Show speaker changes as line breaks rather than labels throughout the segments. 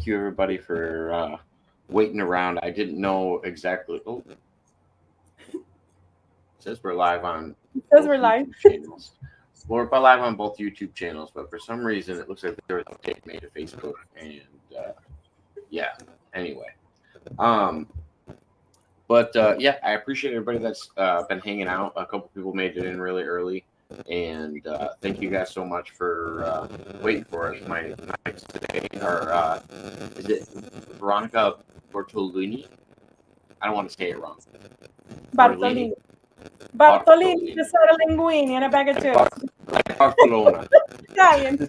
thank you everybody for waiting around. I didn't know exactly. Oh, it says we're live on
Because
both
we're live.
YouTube channels. Well, we're live on both YouTube channels, but for some reason it looks like there was an update made to Facebook, and yeah. Anyway, um, but yeah, I appreciate everybody that's been hanging out. A couple people made it in really early, and thank you guys so much for waiting for us. My next today are is it Veronica Bartolini? I don't want to say it wrong. Bartolini.
Bartolini. Bartolini,
Bartolini.
the set of linguine and a bag of chips.
Like Barcelona.
Italian.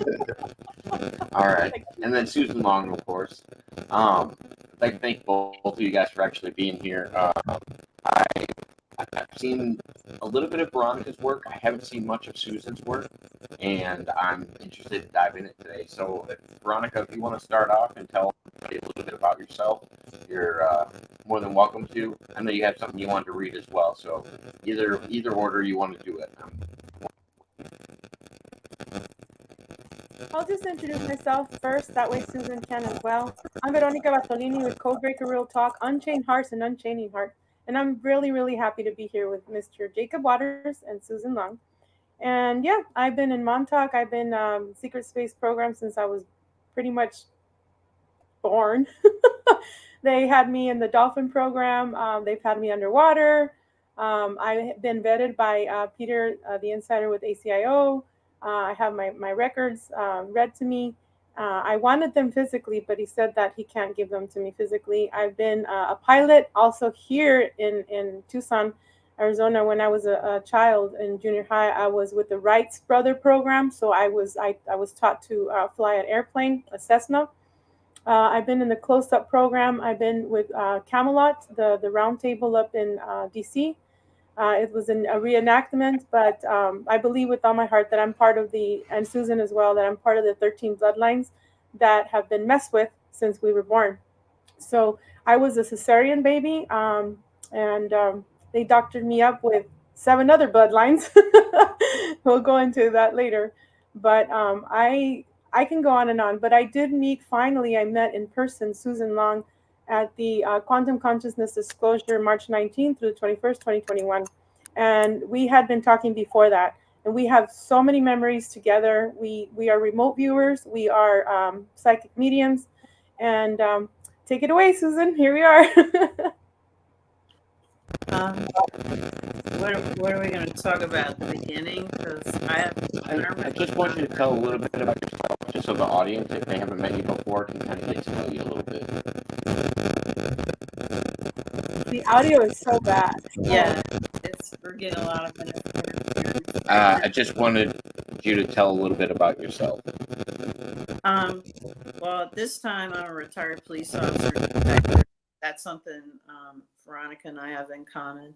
All right. And then Susan Long, of course. I'd like to thank both of you guys for actually being here. I, I've seen a little bit of Veronica's work. I haven't seen much of Susan's work, and I'm interested in diving in it today. So, Veronica, if you want to start off and tell me a little bit about yourself, you're more than welcome to. I know you have something you wanted to read as well, so either order you want to do it.
I'll just introduce myself first, that way Susan can as well. I'm Veronica Bartolini with Codebreaker Real Talk, Unchained Hearts and Unchaining Heart. And I'm really, really happy to be here with Mr. Jacob Waters and Susan Long. And yeah, I've been in Montauk. I've been Secret Space program since I was pretty much born. They had me in the dolphin program. They've had me underwater. I've been vetted by Peter, the insider with ACIO. I have my records read to me. I wanted them physically, but he said that he can't give them to me physically. I've been a pilot also here in Tucson, Arizona. When I was a child in junior high, I was with the Wrights brother program. So I was taught to fly an airplane, a Cessna. I've been in the close up program. I've been with Camelot, the round table up in DC. It was a reenactment, but I believe with all my heart that I'm part of and Susan as well, that I'm part of the 13 bloodlines that have been messed with since we were born. So I was a cesarean baby, and they doctored me up with seven other bloodlines. We'll go into that later. But I can go on and on. But I did meet, finally, I met in person Susan Long at the Quantum Consciousness Disclosure March 19th through the 21st, 2021. And we had been talking before that. And we have so many memories together. We are remote viewers. We are psychic mediums. And take it away, Susan. Here we are.
Um, what are we going to talk about at the beginning? Because
I just want you to tell a little bit about yourself, just so the audience, if they haven't met you before, can kind of get to know you a little bit.
The audio is so bad.
Yeah, we're getting a lot of interference.
I just wanted you to tell a little bit about yourself.
Well, at this time, I'm a retired police officer. That's something Veronica and I have in common.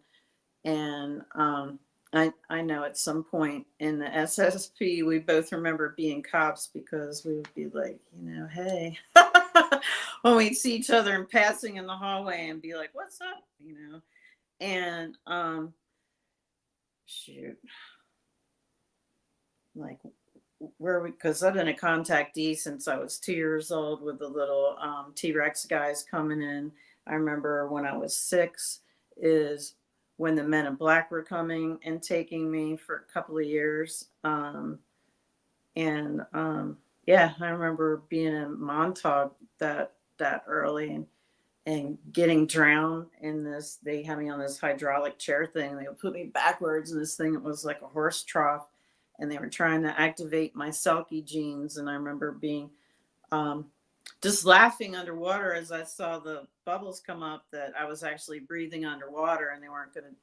And I know at some point in the SSP, we both remember being cops because we would be like, hey, when we'd see each other in passing in the hallway and be like, what's up? And shoot, like, where because I've been a contactee since I was 2 years old with the little T-Rex guys coming in. I remember when I was 6 is when the Men in Black were coming and taking me for a couple of years. Yeah, I remember being in Montauk that early and getting drowned in this. They had me on this hydraulic chair thing. They would put me backwards in this thing. It was like a horse trough, and they were trying to activate my Selkie genes. And I remember being just laughing underwater as I saw the bubbles come up, that I was actually breathing underwater and they weren't going to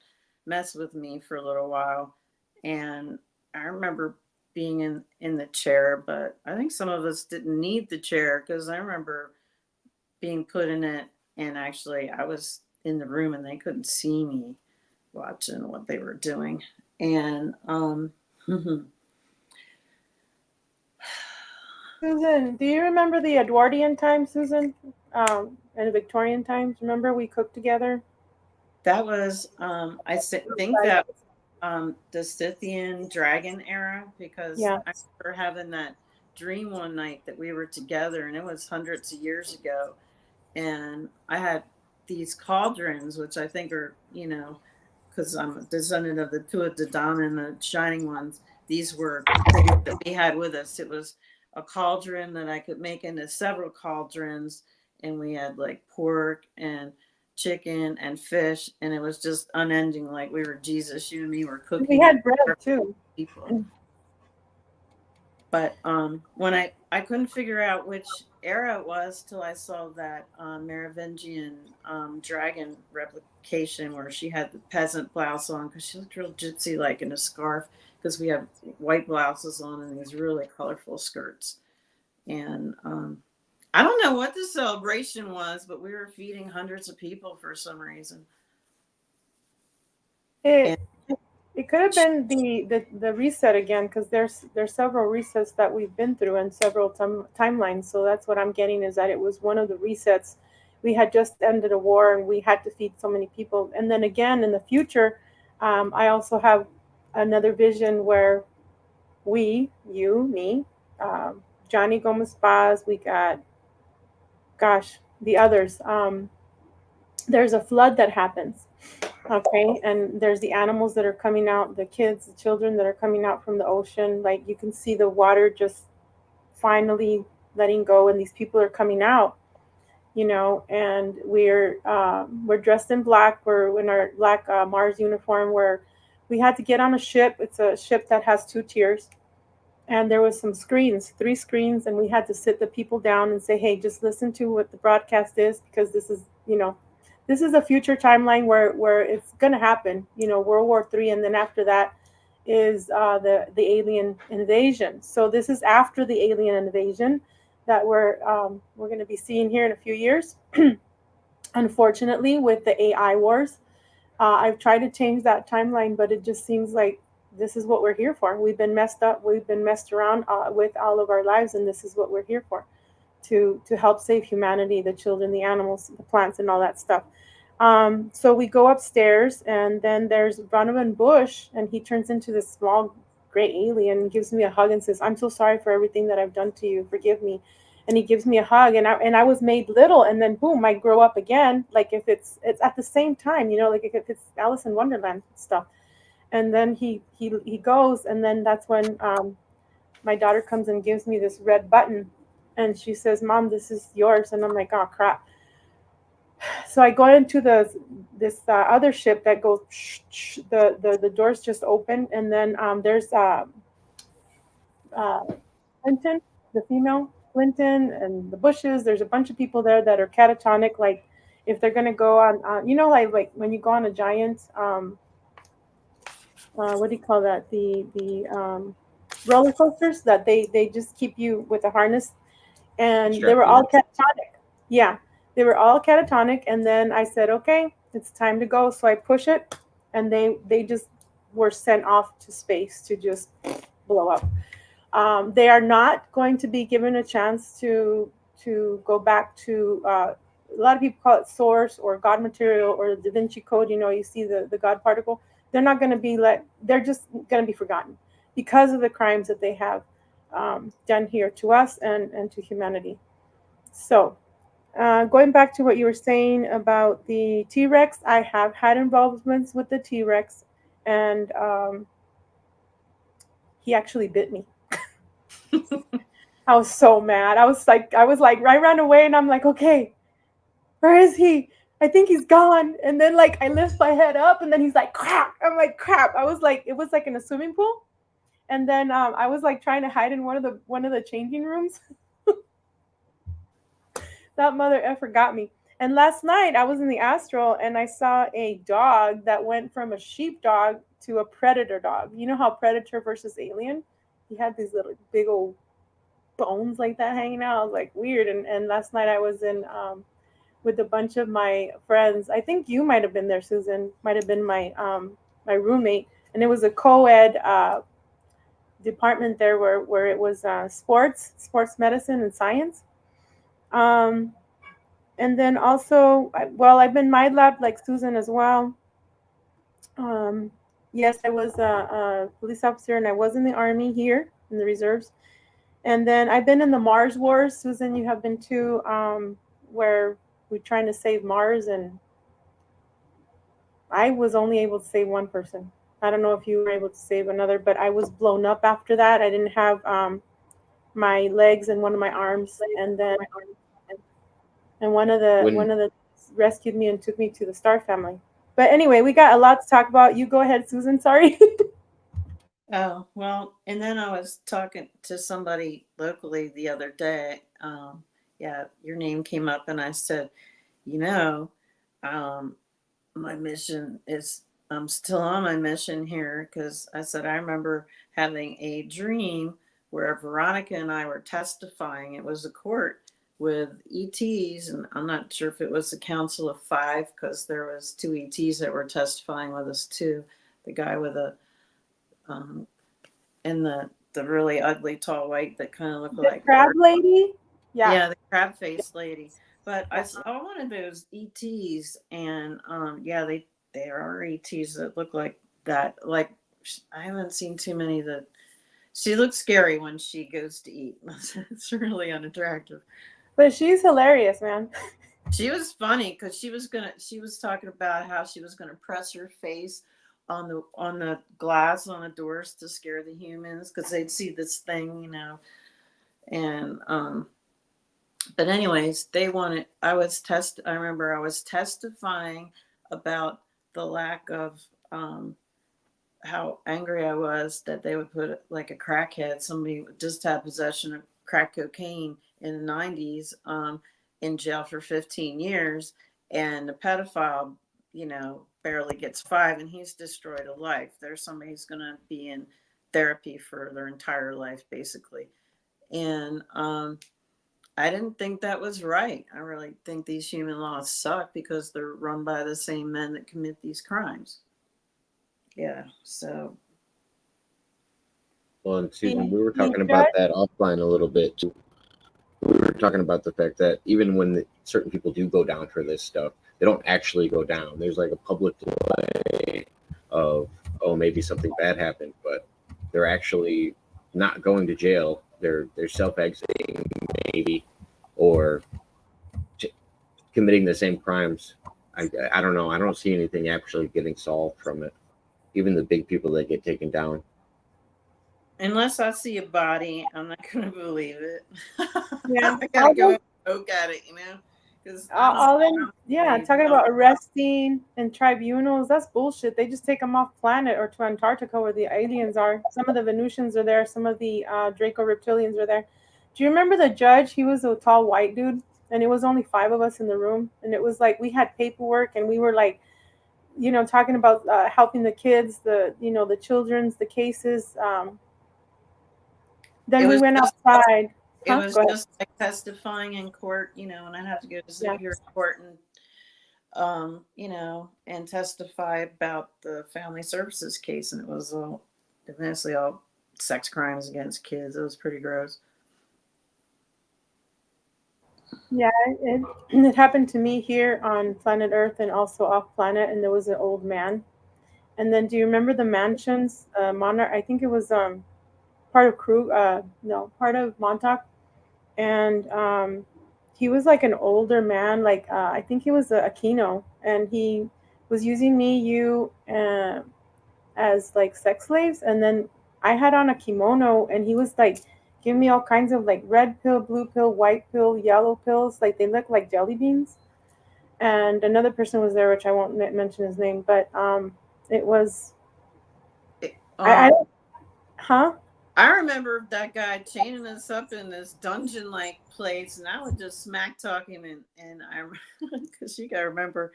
mess with me for a little while. And I remember being in the chair, but I think some of us didn't need the chair because I remember being put in it, and actually I was in the room and they couldn't see me watching what they were doing. And
Susan, do you remember the Edwardian times, Susan? And the Victorian times? Remember we cooked together?
that was think that the Scythian dragon era, because
Yeah.
I remember having that dream one night that we were together, and it was hundreds of years ago. And I had these cauldrons, which I think are, because I'm a descendant of the Tuatha De Danann and the Shining Ones. These were things that we had with us. It was a cauldron that I could make into several cauldrons, and we had like pork and chicken and fish, and it was just unending. Like we were Jesus, you and me were cooking.
We had bread too.
People. But when I couldn't figure out which era it was till I saw that Merovingian dragon replication where she had the peasant blouse on, because she looked real gypsy like in a scarf, because we have white blouses on and these really colorful skirts. And I don't know what the celebration was, but we were feeding hundreds of people for some reason.
It could have been the reset again, because there's several resets that we've been through and several timelines. So that's what I'm getting, is that it was one of the resets. We had just ended a war and we had to feed so many people. And then again in the future, I also have another vision where we, you, me, Johnny Gomez Paz, we got, gosh, the others. There's a flood that happens. Okay, and there's the animals that are coming out, the kids, the children that are coming out from the ocean. Like you can see the water just finally letting go, and these people are coming out, and we're dressed in black. We're in our black Mars uniform. Where we had to get on a ship. It's a ship that has 2 tiers, and there was some screens, 3 screens, and we had to sit the people down and say, hey, just listen to what the broadcast is, because this is, this is a future timeline where it's going to happen, World War III, and then after that is the alien invasion. So this is after the alien invasion that we're going to be seeing here in a few years. Unfortunately, with the AI wars, I've tried to change that timeline, but it just seems like this is what we're here for. We've been messed up. We've been messed around with all of our lives, and this is what we're here for. To help save humanity, the children, the animals, the plants, and all that stuff. So we go upstairs, and then there's Donovan Bush, and he turns into this small gray alien and gives me a hug and says, I'm so sorry for everything that I've done to you. Forgive me. And he gives me a hug, and I was made little, and then boom, I grow up again. Like if it's at the same time, like if it's Alice in Wonderland stuff. And then he goes, and then that's when my daughter comes and gives me this red button. And she says, Mom, this is yours. And I'm like, oh, crap. So I go into this other ship that goes, the doors just open. And then there's Clinton, the female Clinton, and the Bushes. There's a bunch of people there that are catatonic. Like if they're going to go on, like when you go on a giant, what do you call that? The roller coasters that they just keep you with a harness. And
Sure.
they were all catatonic. Yeah, they were all catatonic. And then I said, okay, it's time to go. So I push it, and they just were sent off to space to just blow up. They are not going to be given a chance to go back to. A lot of people call it source or God material or the Da Vinci Code. You see the God particle. They're not going to be they're just going to be forgotten because of the crimes that they have done here to us and to humanity. So, going back to what you were saying about the T-Rex, I have had involvements with the T-Rex, and he actually bit me. I was so mad. I was like, I ran away, and I'm like, okay, where is he? I think he's gone. And then I lift my head up, and then he's like, crap. I'm like, crap. I was like, it was like in a swimming pool. And then I was trying to hide in one of the changing rooms. That mother effer got me. And last night I was in the astral, and I saw a dog that went from a sheepdog to a predator dog. You know how Predator versus Alien? He had these little big old bones like that hanging out. I was like, weird. And last night I was in with a bunch of my friends. I think you might have been there, Susan. Might have been my roommate. And it was a co-ed department there where it was sports medicine and science. And then also, I've been Mind Lab like Susan as well. Yes, I was a police officer, and I was in the Army here in the reserves. And then I've been in the Mars Wars. Susan, you have been too, where we're trying to save Mars, and I was only able to save one person. I don't know if you were able to save another, but I was blown up after that. I didn't have my legs and one of my arms, and then one of
When
the rescued me and took me to the Star Family. But anyway, we got a lot to talk about. You go ahead, Susan. Sorry.
Oh, well, and then I was talking to somebody locally the other day. Yeah, your name came up, and I said, you know, um, my mission is, I'm still on my mission here because I said, I remember having a dream where Veronica and I were testifying. It was a court with ETs, and I'm not sure if it was the Council of Five because there was two ETs that were testifying with us too. The guy with a and the really ugly tall white that kind of looked
The
like
crab
her.
lady. Yeah.
Yeah, the crab faced lady. But I saw one of those ETs, and yeah, they are ETs that look like that. Like I haven't seen too many that. She looks scary when she goes to eat. It's really unattractive.
But she's hilarious, man.
She was funny because she was talking about how she was gonna press her face on the glass on the doors to scare the humans because they'd see this thing, you know. And but anyways, they wanted, I remember I was testifying about the lack of how angry I was that they would put like a crackhead, somebody who just had possession of crack cocaine in the 90s, in jail for 15 years. And the pedophile, you know, barely gets 5 and he's destroyed a life. There's somebody who's going to be in therapy for their entire life, basically. And I didn't think that was right. I really think these human laws suck because they're run by the same men that commit these crimes. Yeah, so.
Well, and Susan, we were talking about that offline a little bit too. We were talking about the fact that even when certain people do go down for this stuff, they don't actually go down. There's like a public display of, oh, maybe something bad happened, but they're actually not going to jail. They're self-exiting maybe, or committing the same crimes. I don't know. I don't see anything actually getting solved from it. Even the big people that get taken down.
Unless I see a body, I'm not going to believe it.
Yeah.
I got to go and poke at it, you know?
Talking about arresting and tribunals, that's bullshit. They just take them off planet or to Antarctica where the aliens are. Some of the Venusians are there. Some of the Draco reptilians are there. Do you remember the judge? He was a tall white dude, and it was only 5 of us in the room. And it was like we had paperwork, and we were like, you know, talking about helping the kids, the children's, the cases. Then we went outside.
It was just like testifying in court, you know, and I'd have to go to Superior Court and, you know, and testify about the family services case. And it was mostly all sex crimes against kids. It was pretty gross.
Yeah, it happened to me here on planet Earth and also off planet. And there was an old man. And then do you remember the mansions, Monarch? I think it was part of part of Montauk. And he was like an older man, like I think he was a Kino, and he was using you as like sex slaves. And then I had on a kimono, and he was like giving me all kinds of like red pill, blue pill, white pill, yellow pills, like they look like jelly beans. And another person was there, which I won't mention his name, but it was
I remember that guy chaining us up in this dungeon-like place, and I would just smack talk him, and I, because you gotta remember,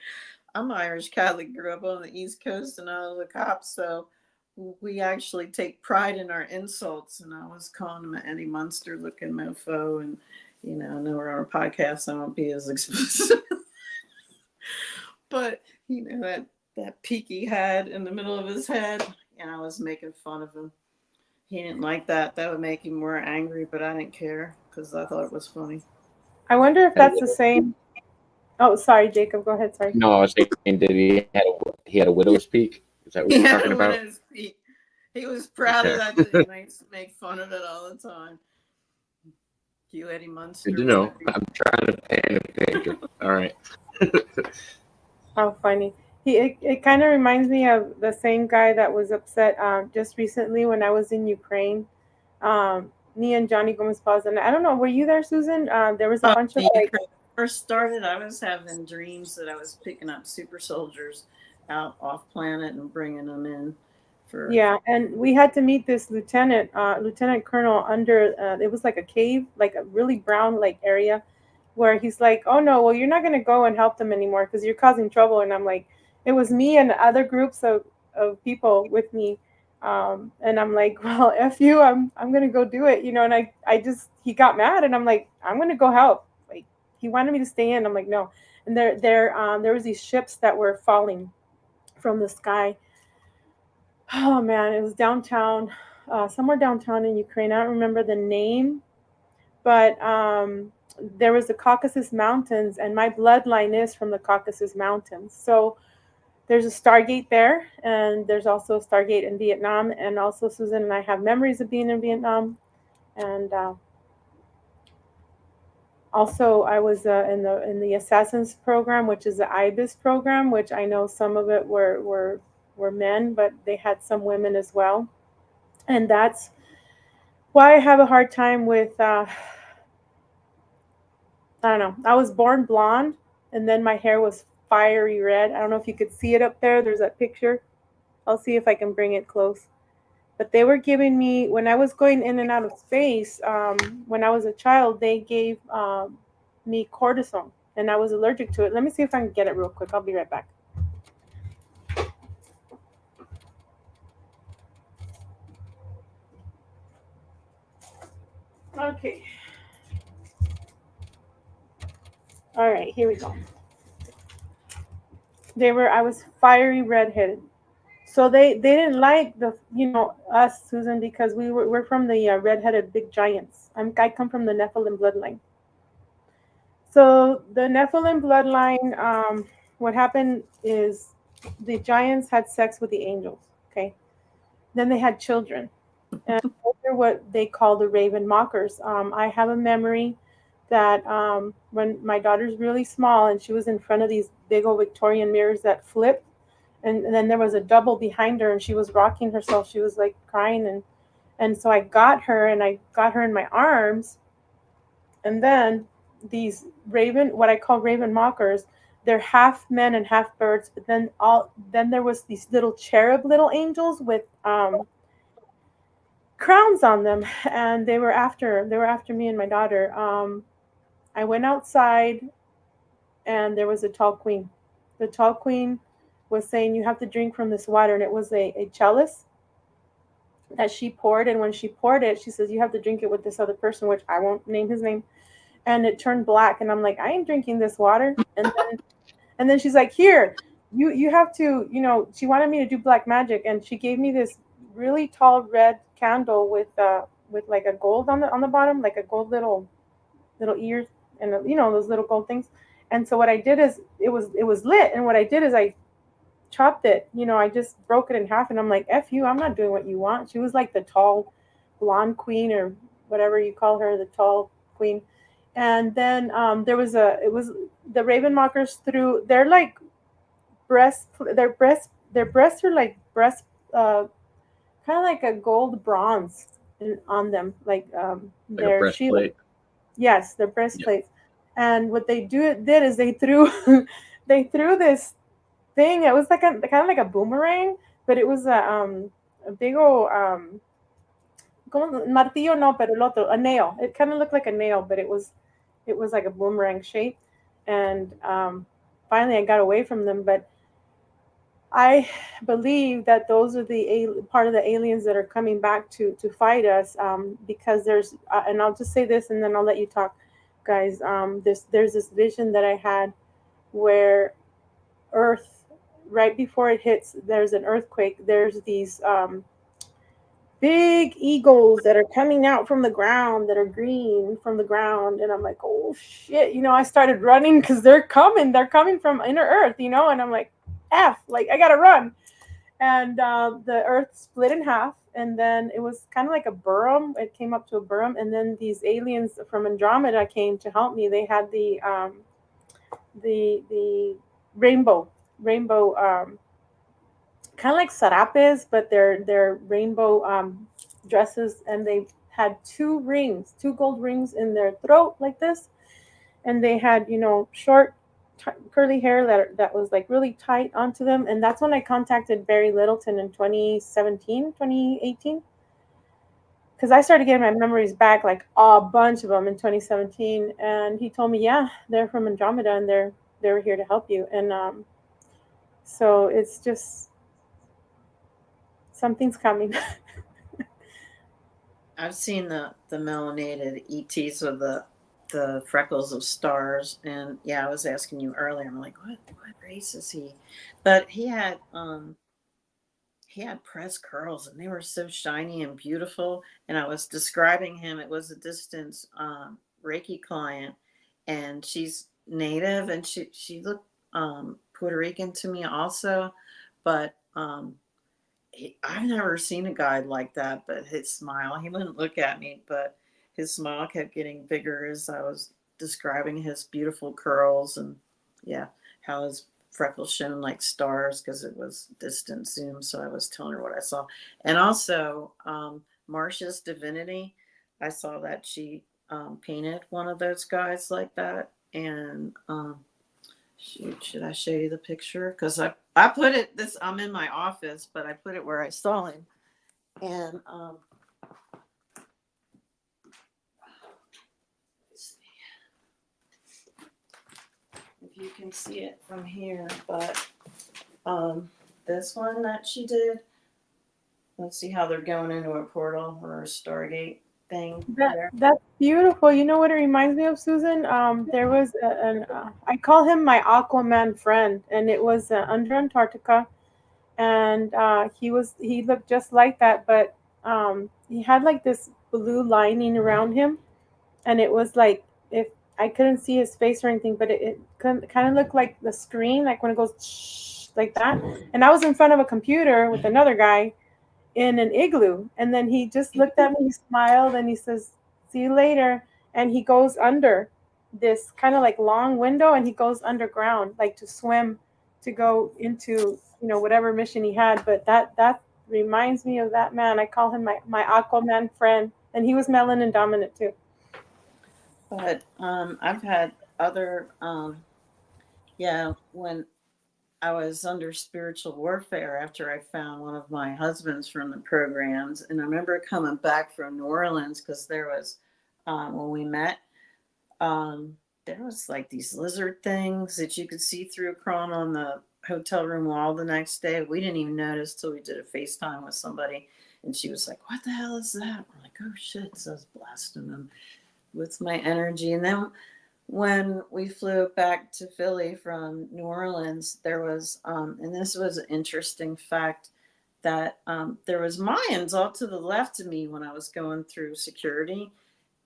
I'm Irish Catholic, grew up on the East Coast, and I was a cop, so we actually take pride in our insults, and I was calling him an Eddie Munster-looking mofo, and you know, I know we're on a podcast, so I won't be as explicit, but you know that peak he had in the middle of his head, and I was making fun of him. He didn't like that. That would make him more angry, but I didn't care because I thought it was funny.
I wonder if that's the same. Oh, sorry, Jacob. Go ahead. Sorry.
No, I was saying, did he had a widow's peak? Is that what you're talking about?
He was proud of that. He makes make fun of it all the time. You Eddie Munster.
Good to know. I'm trying to paint a picture. All right.
How funny. It kind of reminds me of the same guy that was upset just recently when I was in Ukraine. Me and Johnny Gomez Paz, and I don't know, were you there, Susan? There was a bunch of
When
like,
Ukraine first started, I was having dreams that I was picking up super soldiers out off planet and bringing them in for.
yeah, and we had to meet this lieutenant colonel under. It was like a cave, like a really brown like area, where he's like, "Oh no, well you're not gonna go and help them anymore because you're causing trouble." And I'm like, it was me and other groups of people with me, and I'm like, "Well, f you, I'm gonna go do it," you know. And I just he got mad, and I'm like, "I'm gonna go help." Like he wanted me to stay in. I'm like, "No." And there was these ships that were falling from the sky. Oh man, it was downtown, somewhere downtown in Ukraine. I don't remember the name, but there was the Caucasus Mountains, and my bloodline is from the Caucasus Mountains. So there's a Stargate there, and there's also a Stargate in Vietnam. And also, Susan and I have memories of being in Vietnam, and also I was in the Assassins program, which is the IBIS program, which I know some of it were men, but they had some women as well. And that's why I have a hard time with, I don't know. I was born blonde, and then my hair was fiery red. I don't know if you could see it up there. There's that picture. I'll see if I can bring it close. But they were giving me, when I was going in and out of space, when I was a child, they gave me cortisone, and I was allergic to it. Let me see if I can get it real quick. I'll be right back. Okay. All right, here we go. I was fiery redheaded. So they didn't like us, Susan, because we're from the redheaded big giants. I come from the Nephilim bloodline. So the Nephilim bloodline, what happened is the giants had sex with the angels. Okay, then they had children, and those are what they call the Raven Mockers. I have a memory that when my daughter's really small and she was in front of these big old Victorian mirrors that flip, and then there was a double behind her and she was rocking herself. She was like crying, and so I got her in my arms, and then these what I call Raven Mockers, they're half men and half birds, but then there was these little cherub little angels with crowns on them, and they were after me and my daughter. I went outside, and there was a tall queen. The tall queen was saying, "You have to drink from this water," and it was a chalice that she poured. And when she poured it, she says, "You have to drink it with this other person," which I won't name his name. And it turned black, and I'm like, "I ain't drinking this water." And then she's like, "Here, you have to," she wanted me to do black magic, and she gave me this really tall red candle with like a gold on the bottom, like a gold little ears, and those little gold things. And so what I did is it was lit, and what I did is I chopped it. I just broke it in half, and I'm like, "F you, I'm not doing what you want." She was like the tall blonde queen, or whatever you call her, the tall queen. And then it was the Raven Mockers through. They're like their breasts are like breast, kind of like a gold bronze on them, like
Like a
their
breastplate.
shield. Yes, their breastplates. Yep. And what they did is they threw they threw this thing. It was like kind of like a boomerang, but it was a big old como martillo, no, pero el otro, a nail. It kind of looked like a nail, but it was like a boomerang shape. And finally, I got away from them. But I believe that those are the part of the aliens that are coming back to fight us, because there's and I'll just say this, and then I'll let you talk, guys. There's this vision that I had where Earth, right before it hits, there's an earthquake. There's these big eagles that are coming out from the ground, that are green from the ground, and I'm like, "Oh shit!" I started running because they're coming from inner Earth, and I'm like, "F, like I gotta run." and the earth split in half, and then it was kind of like a Burrum. It came up to a Burrum, and then these aliens from Andromeda came to help me. They had the rainbow kind of like sarapes, but they're rainbow dresses, and they had two gold rings in their throat like this, and they had short curly hair that was like really tight onto them. And that's when I contacted Barry Littleton in 2017, 2018, because I started getting my memories back, like a bunch of them in 2017. And he told me, yeah, they're from Andromeda, and they're here to help you. And so it's just something's coming.
I've seen the melanated ETs with the freckles of stars, and yeah, I was asking you earlier. I'm like, what race is he? But he had pressed curls, and they were so shiny and beautiful. And I was describing him. It was a distance Reiki client, and she's native, and she looked Puerto Rican to me also, but I've never seen a guy like that. But his smile, he wouldn't look at me, but his smile kept getting bigger as I was describing his beautiful curls, and yeah, how his freckles shone like stars because it was distant zoom. So I was telling her what I saw. And also Marcia's divinity, I saw that she painted one of those guys like that. And shoot, should I show you the picture? Because I put it this, I'm in my office, but I put it where I saw him. And let's see if you can see it from here. But this one that she did, let's see how they're going into a portal or a Stargate thing there.
That's beautiful. You know what it reminds me of, Susan? There was I call him my Aquaman friend, and it was under Antarctica, and he looked just like that, but he had like this blue lining around him, and it was like, if I couldn't see his face or anything, but it kind of looked like the screen, like when it goes like that. And I was in front of a computer with another guy in an igloo, and then he just looked at me, he smiled, and he says, "See you later." And he goes under this kind of like long window, and he goes underground, like to swim, to go into whatever mission he had. But that reminds me of that man. I call him my Aquaman friend, and he was melanin dominant too.
But I've had other, yeah, when I was under spiritual warfare after I found one of my husbands from the programs. And I remember coming back from New Orleans because there was, when we met, there was like these lizard things that you could see through crawling on the hotel room wall the next day. We didn't even notice till we did a FaceTime with somebody. And she was like, "What the hell is that?" We're like, "Oh shit." So I was blasting them with my energy. And then when we flew back to Philly from New Orleans, there was, and this was an interesting fact, that there was Mayans all to the left of me when I was going through security,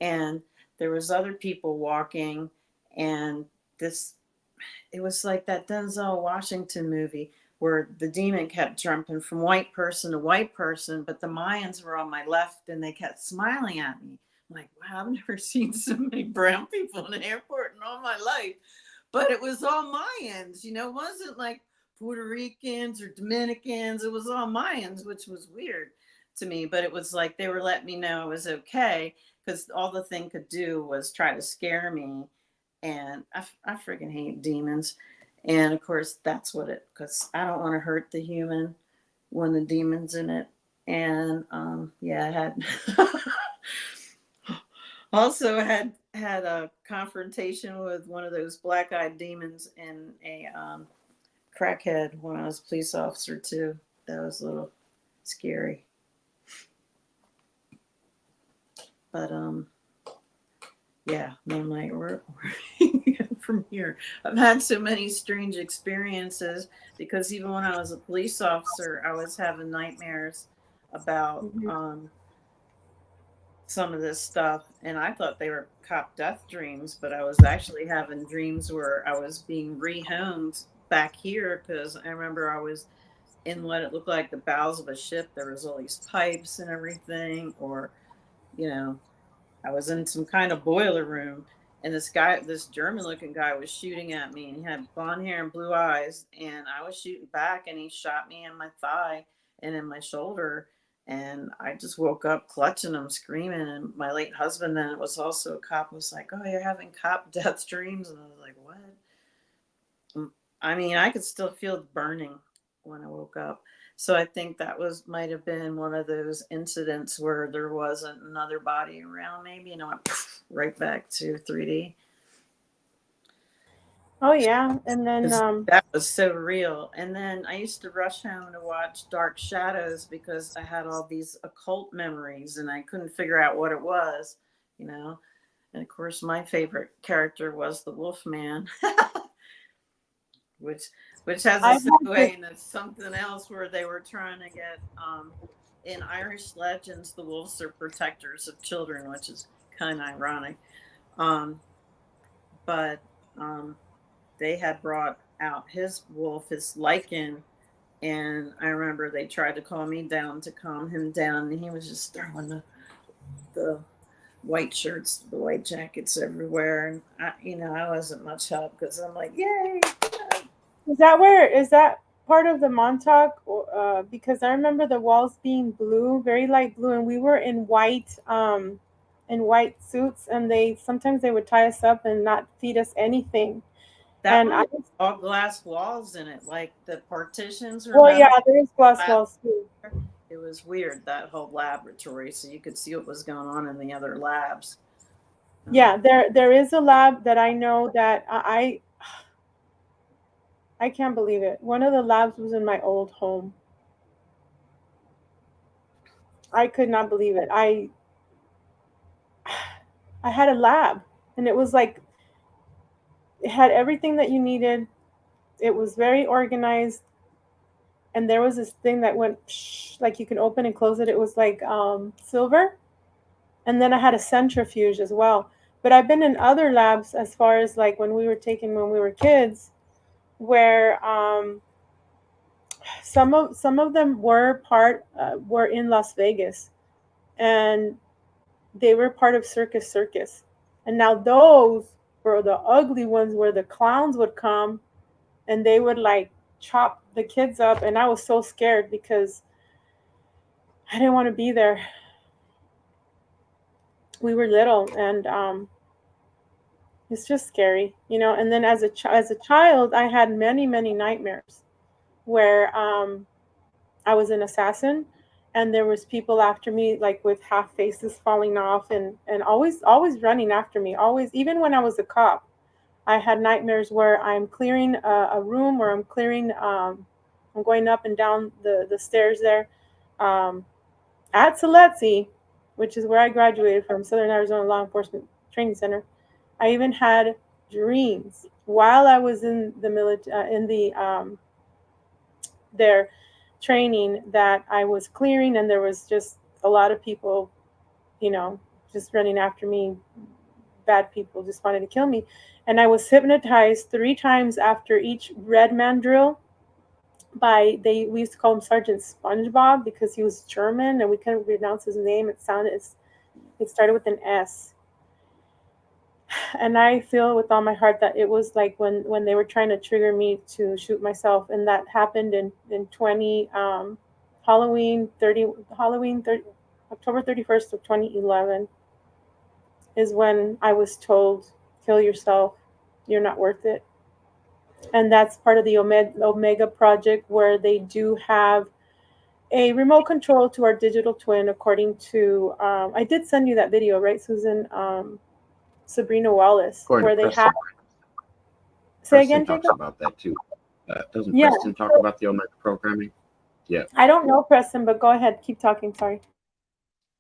and there was other people walking, and it was like that Denzel Washington movie where the demon kept jumping from white person to white person, but the Mayans were on my left and they kept smiling at me. I'm like, wow, I've never seen so many brown people in an airport in all my life. But it was all Mayans, it wasn't like Puerto Ricans or Dominicans. It was all Mayans, which was weird to me. But it was like they were letting me know it was okay, because all the thing could do was try to scare me. And I freaking hate demons. And of course, that's what because I don't want to hurt the human when the demon's in it. And yeah, I had also had a confrontation with one of those black-eyed demons and a crackhead when I was a police officer too. That was a little scary. But yeah, I'm like, we're from here. I've had so many strange experiences because even when I was a police officer, I was having nightmares about some of this stuff, and I thought they were cop death dreams, but I was actually having dreams where I was being rehomed back here, because I remember I was in what it looked like the bowels of a ship. There was all these pipes and everything, or, you know, I was in some kind of boiler room, and this German looking guy was shooting at me, and he had blonde hair and blue eyes, and I was shooting back, and he shot me in my thigh and in my shoulder. And I just woke up clutching him, screaming. And my late husband, then was also a cop, was like, "Oh, you're having cop death dreams?" And I was like, "What?" I mean, I could still feel the burning when I woke up. So I think that might have been one of those incidents where there wasn't another body around, maybe, and I went right back to 3D.
Oh yeah, and then
That was so real. And then I used to rush home to watch Dark Shadows because I had all these occult memories and I couldn't figure out what it was, you know. And of course, my favorite character was the Wolfman. which has
I
a
have
segue into something else where they were trying to get in Irish legends the wolves are protectors of children, which is kind of ironic. But they had brought out his wolf, his lichen, and I remember they tried to calm me down to calm him down, and he was just throwing the white shirts, the white jackets everywhere, and I wasn't much help because I'm like, yay.
is that part of the Montauk? Because I remember the walls being blue, very light blue, and we were in white suits, and they would tie us up and not feed us anything.
That
And
one had all glass walls in it, like the partitions were
well, yeah,
metal.
there is glass
Glass.
walls too.
It was weird, that whole laboratory, so you could see what was going on in the other labs.
Yeah, there is a lab that I know that I can't believe it. One of the labs was in my old home. I could not believe it. I had a lab, and it was like it had everything that you needed. It was very organized, and there was this thing that went like you can open and close it. It was like silver, and then I had a centrifuge as well. But I've been in other labs as far as like when we were kids, where some of them were in Las Vegas, and they were part of Circus, and now those were the ugly ones where the clowns would come and they would like chop the kids up, and I was so scared because I didn't want to be there. We were little, and it's just scary, you know. And then as a child, I had many nightmares where I was an assassin, and there was people after me like with half faces falling off, and always running after me. Always, even when I was a cop, I had nightmares where I'm clearing a room, or I'm going up and down the stairs there at Siletzi, which is where I graduated from, Southern Arizona Law Enforcement Training Center. I even had dreams while I was in the military, in the their training, that I was clearing, and there was just a lot of people, you know, just running after me. Bad people just wanted to kill me, and I was hypnotized 3 times after each red man drill by we used to call him Sergeant SpongeBob because he was German and we couldn't pronounce his name. It started with an S. And I feel with all my heart that it was like when they were trying to trigger me to shoot myself, and that happened in 20 Halloween 30, October 31st of 2011 is when I was told, kill yourself, you're not worth it. And that's part of the Omega project, where they do have a remote control to our digital twin, according to I did send you that video, right, Susan? Sabrina Wallace,
According
where
to
they
Preston,
have. Say
Preston
again,
talks
Jacob?
about that too. Doesn't
Yeah.
Preston talk about the Omega programming? Yeah.
I don't know Preston, but go ahead, keep talking. Sorry.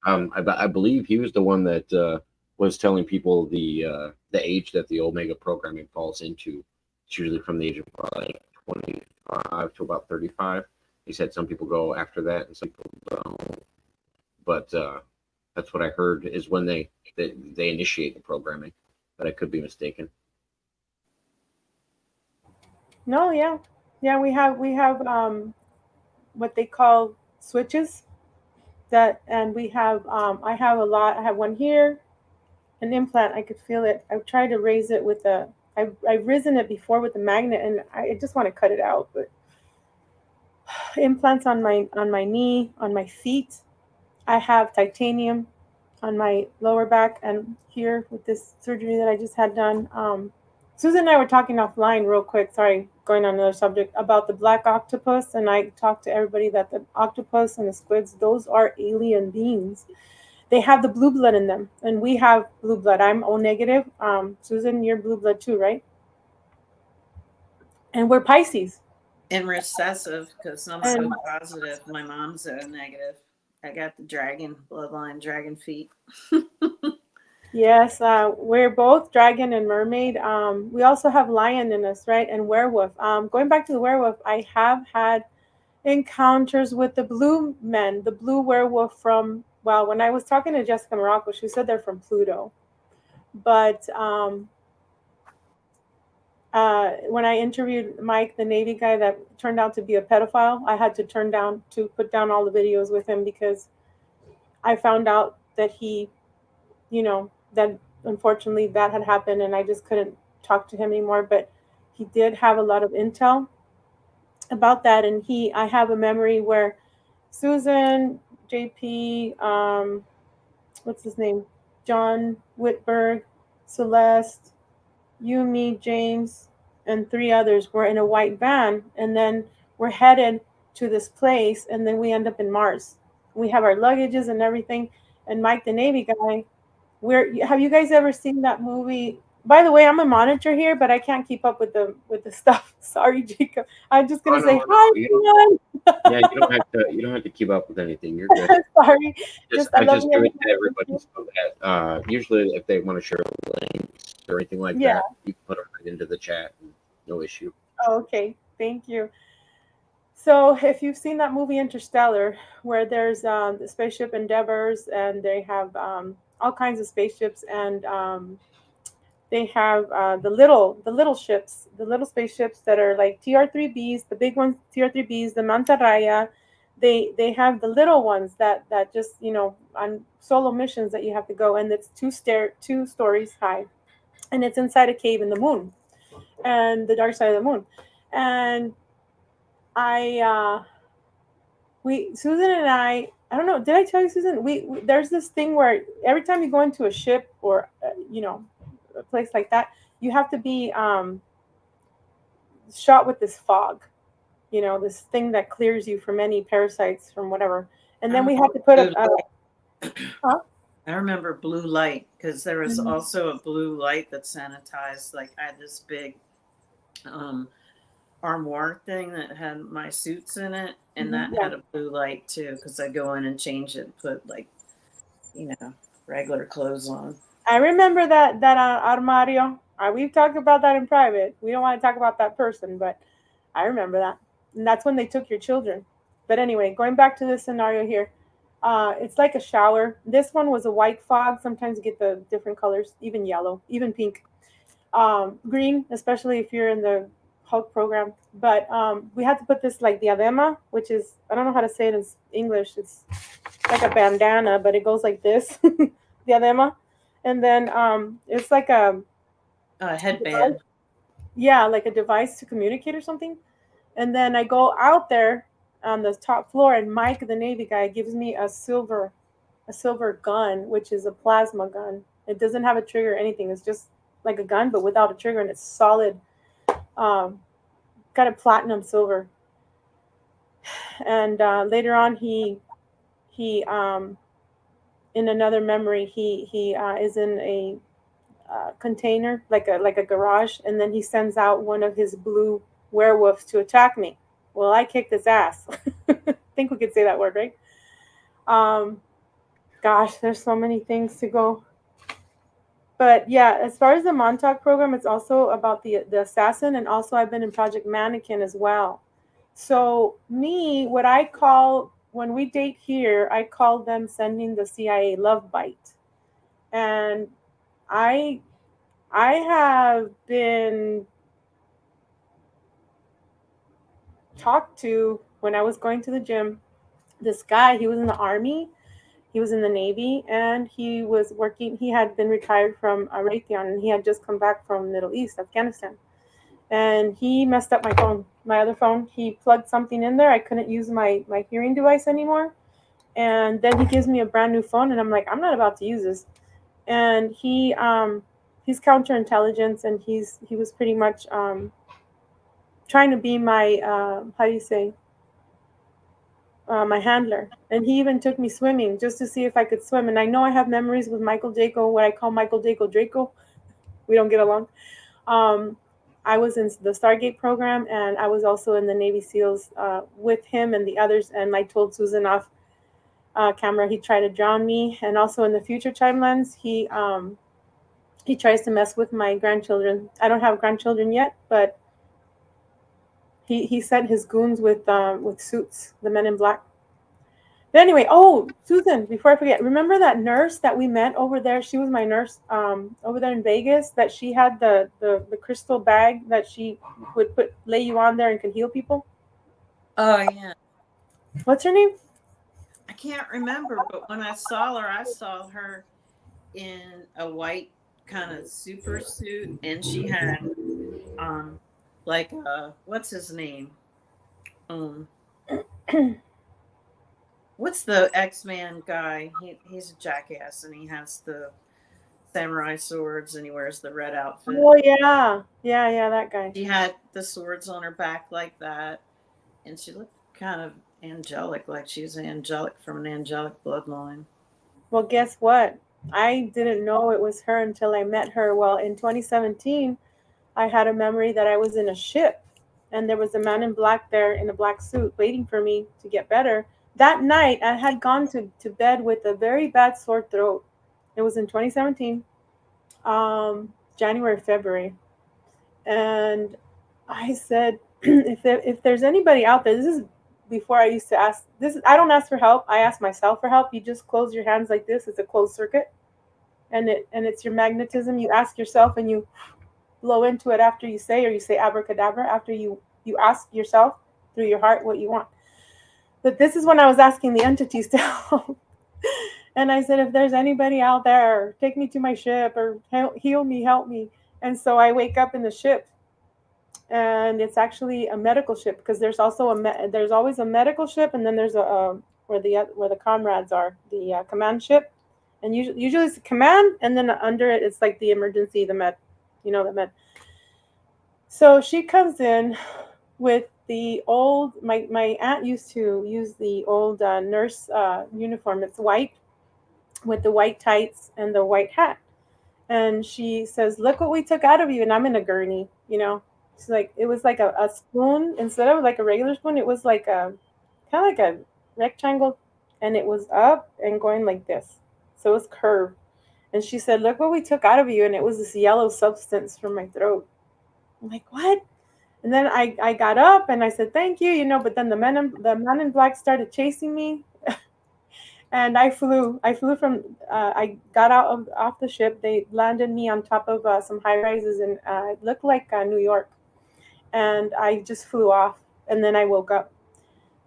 I believe he was the one that was telling people the age that the Omega programming falls into. It's usually from the age of like 25 to about 35. He said some people go after that and some people don't. But that's what I heard is when they initiate the programming. But I could be mistaken.
No, yeah, we have what they call switches. That and we have I have a lot. I have one here, an implant. I could feel it. I've tried to raise it with a. I've risen it before with a magnet, and I just want to cut it out. But implants on my knee, on my feet. I have titanium on my lower back and here with this surgery that I just had done. Susan and I were talking offline real quick. Sorry, going on another subject about the black octopus, and I talked to everybody that the octopus and the squids, those are alien beings. They have the blue blood in them, and we have blue blood. I'm O negative. Susan, you're blue blood too, right? And we're Pisces.
And recessive because I'm
And
so positive. My mom's so negative. I got the dragon bloodline, dragon feet.
yes, we're both dragon and mermaid. We also have lion in us, right? And werewolf. Going back to the werewolf, I have had encounters with the blue men, the blue werewolf from, well, when I was talking to Jessica Morocco, she said they're from Pluto. But when I interviewed Mike, the Navy guy that turned out to be a pedophile, I had to put down all the videos with him because I found out that he, that unfortunately that had happened and I just couldn't talk to him anymore. But he did have a lot of intel about that. And I have a memory where Susan, JP, what's his name? John Whitberg, Celeste, you, me, James, and three others were in a white van, and then we're headed to this place, and then we end up in Mars. We have our luggages and everything. And Mike, the Navy guy, have you guys ever seen that movie? By the way, I'm a monitor here, but I can't keep up with the stuff. Sorry, Jacob. I'm just
Oh
gonna say
no,
hi,
you don't.
everyone.
Yeah, you don't have to. You don't have to keep up with anything. You're good.
Sorry. I
I
love
just
you.
give it to everybody so that usually if they want to share links or anything like
Yeah.
that, you can put them right into the chat. No issue.
Oh, okay. Thank you. So, if you've seen that movie Interstellar, where there's the spaceship Endeavors, and they have all kinds of spaceships, and they have the little ships, the little spaceships that are like TR-3Bs, the big ones TR-3Bs, the Manta Raya. They have the little ones that just on solo missions that you have to go, and it's two stories high, and it's inside a cave in the moon, and the dark side of the moon, and I we Susan and I don't know. Did I tell you, Susan? There's this thing where every time you go into a ship or a place like that, you have to be shot with this fog. This thing that clears you from any parasites from whatever. And then we have to put up. Huh?
I remember blue light because there was
Mhm.
also a blue light that sanitized. Like I had this big armoire thing that had my suits in it, and that
Yeah.
had a blue light too because I go in and change it and put like regular clothes on.
I remember that armario. We've talked about that in private. We don't want to talk about that person, but I remember that, and that's when they took your children. But anyway, going back to this scenario here, it's like a shower. This one was a white fog. Sometimes you get the different colors, even yellow, even pink, green, especially if you're in the Hulk program. But we had to put this like diadema, which is, I don't know how to say it in English. It's like a bandana, but it goes like this, diadema, and then it's like a
Headband.
yeah, like a device to communicate or something. And then I go out there on the top floor, and Mike, the Navy guy, gives me a silver gun, which is a plasma gun. It doesn't have a trigger or anything. It's just like a gun, but without a trigger, and it's solid. Um, got a platinum silver. And later on, he in another memory, he is in a container, like a garage, and then he sends out one of his blue werewolves to attack me. Well, I kicked his ass. I think we could say that word, right? Um, Gosh, there's so many things to go. But yeah, as far as the Montauk program, it's also about the assassin, and also I've been in Project Mannequin as well. So me, what I call when we date here, I call them sending the CIA love bite, and I I have been talked to when I was going to the gym, this guy, he was in the Army, he was in the Navy, and he was working. He had been retired from Raytheon, and he had just come back from Middle East, Afghanistan. And he messed up my phone, my other phone. He plugged something in there. I couldn't use my hearing device anymore. And then he gives me a brand new phone, and I'm like, I'm not about to use this. And he's counterintelligence, and he was pretty much trying to be my how do you say my handler. And he even took me swimming just to see if I could swim. And I know I have memories with Michael Jaco, what I call Michael Jaco Draco. We don't get along. Um, I was in the Stargate program, and I was also in the Navy SEALs with him and the others. And I told Susan off camera he tried to drown me. And also in the future timelines, he tries to mess with my grandchildren. I don't have grandchildren yet, but he sent his goons with suits, the men in black. But anyway, oh, Susan, before I forget, remember that nurse that we met over there? She was my nurse over there in Vegas, that she had the crystal bag that she would lay you on there and could heal people.
Oh, yeah.
What's her name?
I can't remember, but when I saw her in a white kind of super suit, and she had like what's his name? What's the X-Man guy? He's a jackass, and he has the samurai swords, and he wears the red outfit.
Oh yeah, that guy.
She had the swords on her back like that, and she looked kind of angelic, like she was angelic from an angelic bloodline.
Well, guess what? I didn't know it was her until I met her. Well, in 2017, I had a memory that I was in a ship, and there was a man in black there in a black suit waiting for me to get better. That night, I had gone to bed with a very bad sore throat. It was in 2017, January, February. And I said, if there's anybody out there, this is before I used to ask. I don't ask for help. I ask myself for help. You just close your hands like this. It's a closed circuit, and it's your magnetism. You ask yourself, and you blow into it after you say, or you say abracadabra after you ask yourself through your heart what you want. But this is when I was asking the entities to help. And I said, if there's anybody out there, take me to my ship, or heal me, help me. And so I wake up in the ship, and it's actually a medical ship, because there's also there's always a medical ship, and then there's where the comrades are, the command ship, and usually it's the command, and then under it it's like the emergency, the med, the med. So she comes in with the old, my aunt used to use the old nurse uniform. It's white with the white tights and the white hat. And she says, look what we took out of you. And I'm in a gurney, She's like, it was like a spoon. Instead of like a regular spoon, it was like a kind of like a rectangle, and it was up and going like this. So it was curved. And she said, look what we took out of you. And it was this yellow substance from my throat. I'm like, what? And then I got up and I said, thank you, but then the man in black started chasing me. And I flew from, I got off the ship. They landed me on top of some high rises, and it looked like New York. And I just flew off, and then I woke up.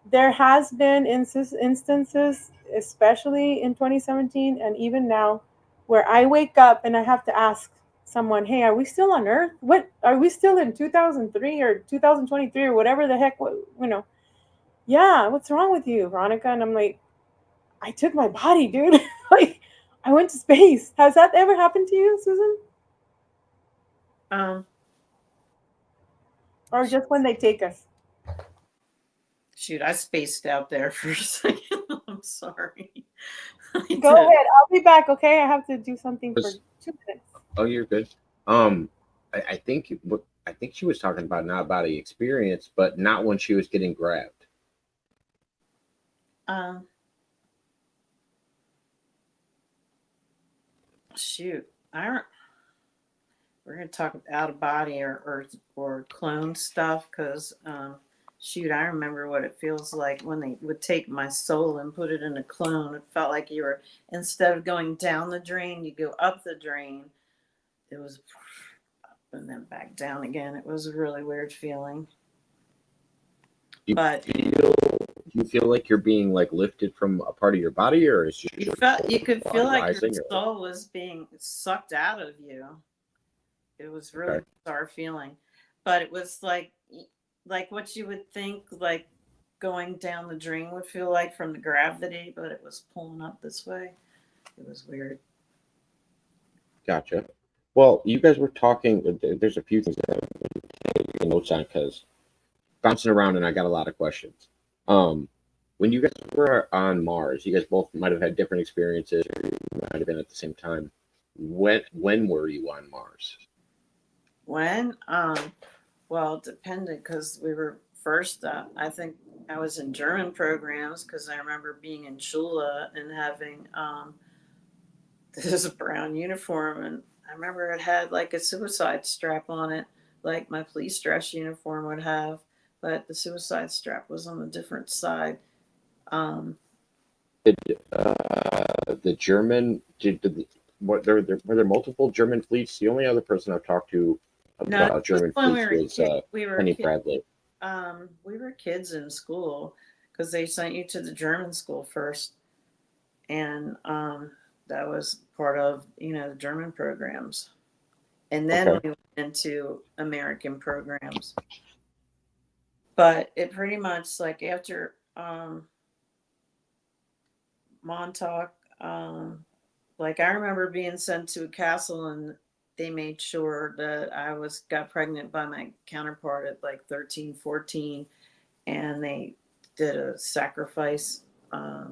There has been instances, especially in 2017 and even now, where I wake up and I have to ask someone, hey, are we still on Earth? What, are we still in 2003 or 2023 or whatever the heck, yeah, what's wrong with you, Veronica? And I'm like, I took my body, dude. Like, I went to space. Has that ever happened to you, Susan? Or just when they take us?
Shoot, I spaced out there for a second. I'm sorry.
Go ahead. I'll be back, okay? I have to do something for 2 minutes.
Oh, you're good. I think she was talking about an out-of-body experience, but not when she was getting grabbed.
Shoot, we're gonna talk out of body or clone stuff, because shoot, I remember what it feels like when they would take my soul and put it in a clone. It felt like you were, instead of going down the drain, you go up the drain. It was up and then back down again. It was a really weird feeling.
You
but
feel you feel like you're being like lifted from a part of your body, or is
You
just
you could feel like your
rising, or-
soul was being sucked out of you. It was really
Okay.
bizarre feeling, but it was like what you would think like going down the drain would feel like from the gravity, but it was pulling up this way. It was weird.
Gotcha. Well, you guys were talking. There's a few things that I'm taking notes on because bouncing around, and I got a lot of questions. When you guys were on Mars, you guys both might have had different experiences, or you might have been at the same time. When were you on Mars?
When? Well, it depended because we were first. I think I was in German programs because I remember being in Shula and having this brown uniform, and I remember it had like a suicide strap on it, like my police dress uniform would have, but the suicide strap was on a different side.
Did the German were there multiple German fleets? The only other person I've talked to
No,
about German
when
fleets was
we were
Penny
kids.
Bradley.
We were kids in school because they sent you to the German school first, and that was part of the German programs, and then
Okay.
we went into American programs. But it pretty much like after Montauk, like I remember being sent to a castle and they made sure that I got pregnant by my counterpart at like 13, 14, and they did a sacrifice.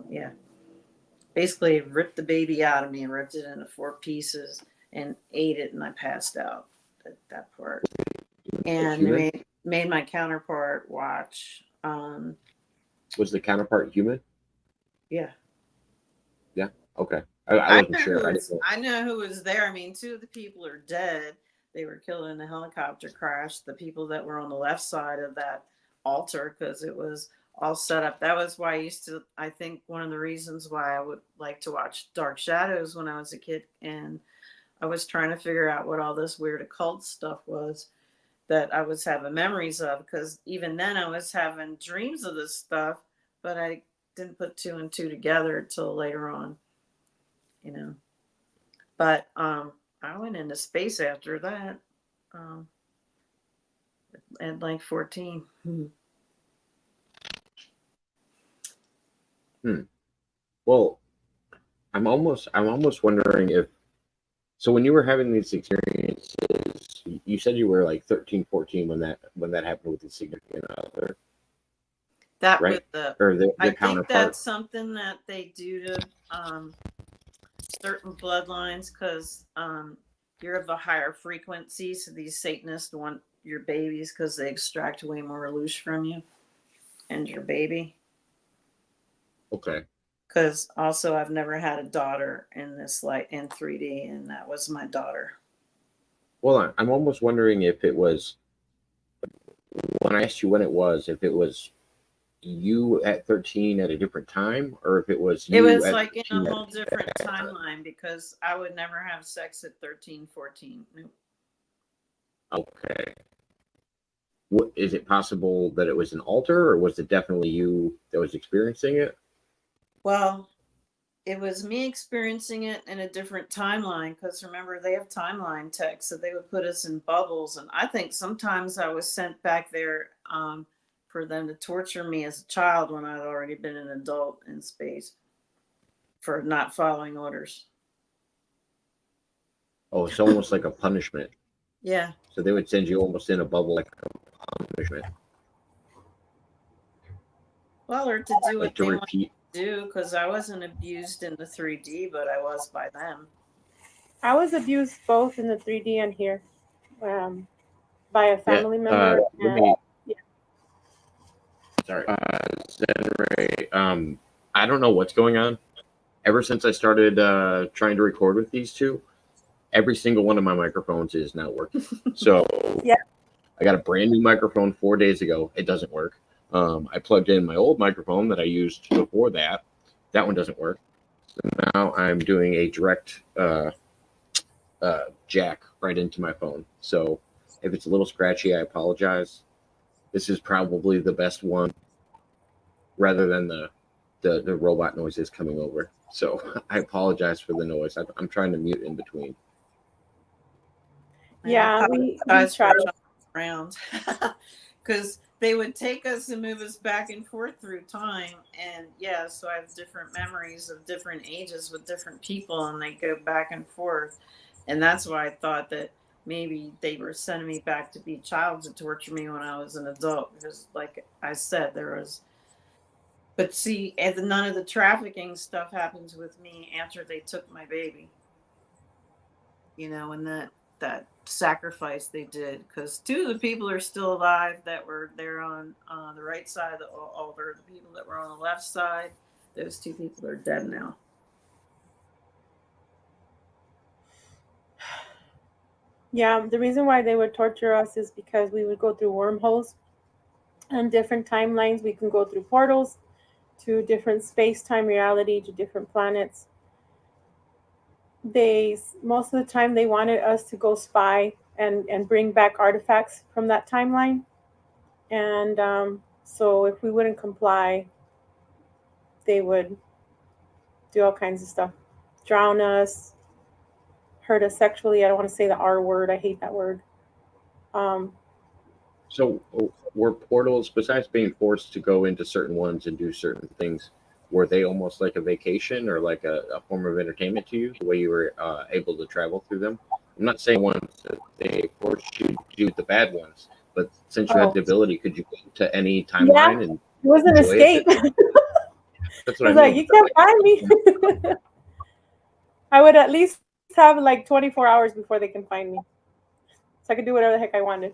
Yeah, basically ripped the baby out of me and ripped it into 4 pieces and ate it, and I passed out at that part. And they made my counterpart watch.
Was the counterpart human?
Yeah.
Yeah. Okay. I wasn't sure.
I know who was there. I mean, 2 of the people are dead. They were killed in a helicopter crash. The people that were on the left side of that altar, because it was all set up. That was why I think one of the reasons why I would like to watch Dark Shadows when I was a kid. And I was trying to figure out what all this weird occult stuff was that I was having memories of, because even then I was having dreams of this stuff, but I didn't put 2 and 2 together until later on. But I went into space after that at like 14.
Well, I'm almost wondering if so when you were having these experiences, you said you were like 13, 14 when that happened with the significant other.
That
right?
was
Or the
I think
counterpart.
that's something that they do to certain bloodlines because you're of a higher frequency. So these Satanists want your babies because they extract way more loose from you and your baby.
Okay.
Because also I've never had a daughter in this in 3D, and that was my daughter.
Well, I'm almost wondering if it was when I asked you when it was, if it was you at 13 at a different time, or if it was you.
It was
at
like in
13
a whole different timeline because I would never have sex at 13, 14. Nope.
Okay. What, is it possible that it was an alter, or was it definitely you that was experiencing it?
Well, it was me experiencing it in a different timeline because remember, they have timeline text, so they would put us in bubbles. And I think sometimes I was sent back there for them to torture me as a child when I'd already been an adult in space for not following orders.
Oh, it's almost like a punishment.
Yeah.
So they would send you almost in a bubble like a punishment.
Well, or to do what
like to
they
repeat.
want to do, because I wasn't abused in the 3D, but I was by them.
I was abused both in the 3D and here by a family member.
Sorry. Zenray, I don't know what's going on. Ever since I started trying to record with these two, every single one of my microphones is not working. So
yeah.
I got a brand new microphone 4 days ago. It doesn't work. I plugged in my old microphone that I used before that. That one doesn't work. So now I'm doing a direct jack right into my phone. So if it's a little scratchy, I apologize. This is probably the best one. rather than the robot noises coming over. So I apologize for the noise. I'm trying to mute in between.
Yeah, we
apologize for
tried.
jumping around because they would take us and move us back and forth through time. And yeah, so I have different memories of different ages with different people, and they go back and forth. And that's why I thought that maybe they were sending me back to be a child to torture me when I was an adult. Because, like I said, there was. But see, and none of the trafficking stuff happens with me after they took my baby. And that sacrifice they did, because two of the people are still alive that were there on the right side of the altar. The people that were on the left side, those two people are dead now.
Yeah, the reason why they would torture us is because we would go through wormholes and different timelines. We can go through portals to different space-time reality, to different planets. Most of the time they wanted us to go spy and bring back artifacts from that timeline. And so if we wouldn't comply, they would do all kinds of stuff, drown us, hurt us sexually. I don't want to say the R word. I hate that word. Um,
So were portals, besides being forced to go into certain ones and do certain things, were they almost like a vacation or like a form of entertainment to you, the way you were able to travel through them? I'm not saying ones that they forced you to do the bad ones, but since you had the ability, could you go to any
yeah,
timeline and
it was an
enjoy
escape.
it? That's
It
what I
was like,
mean.
you can't find me. I would at least have like 24 hours before they can find me. So I could do whatever the heck I wanted.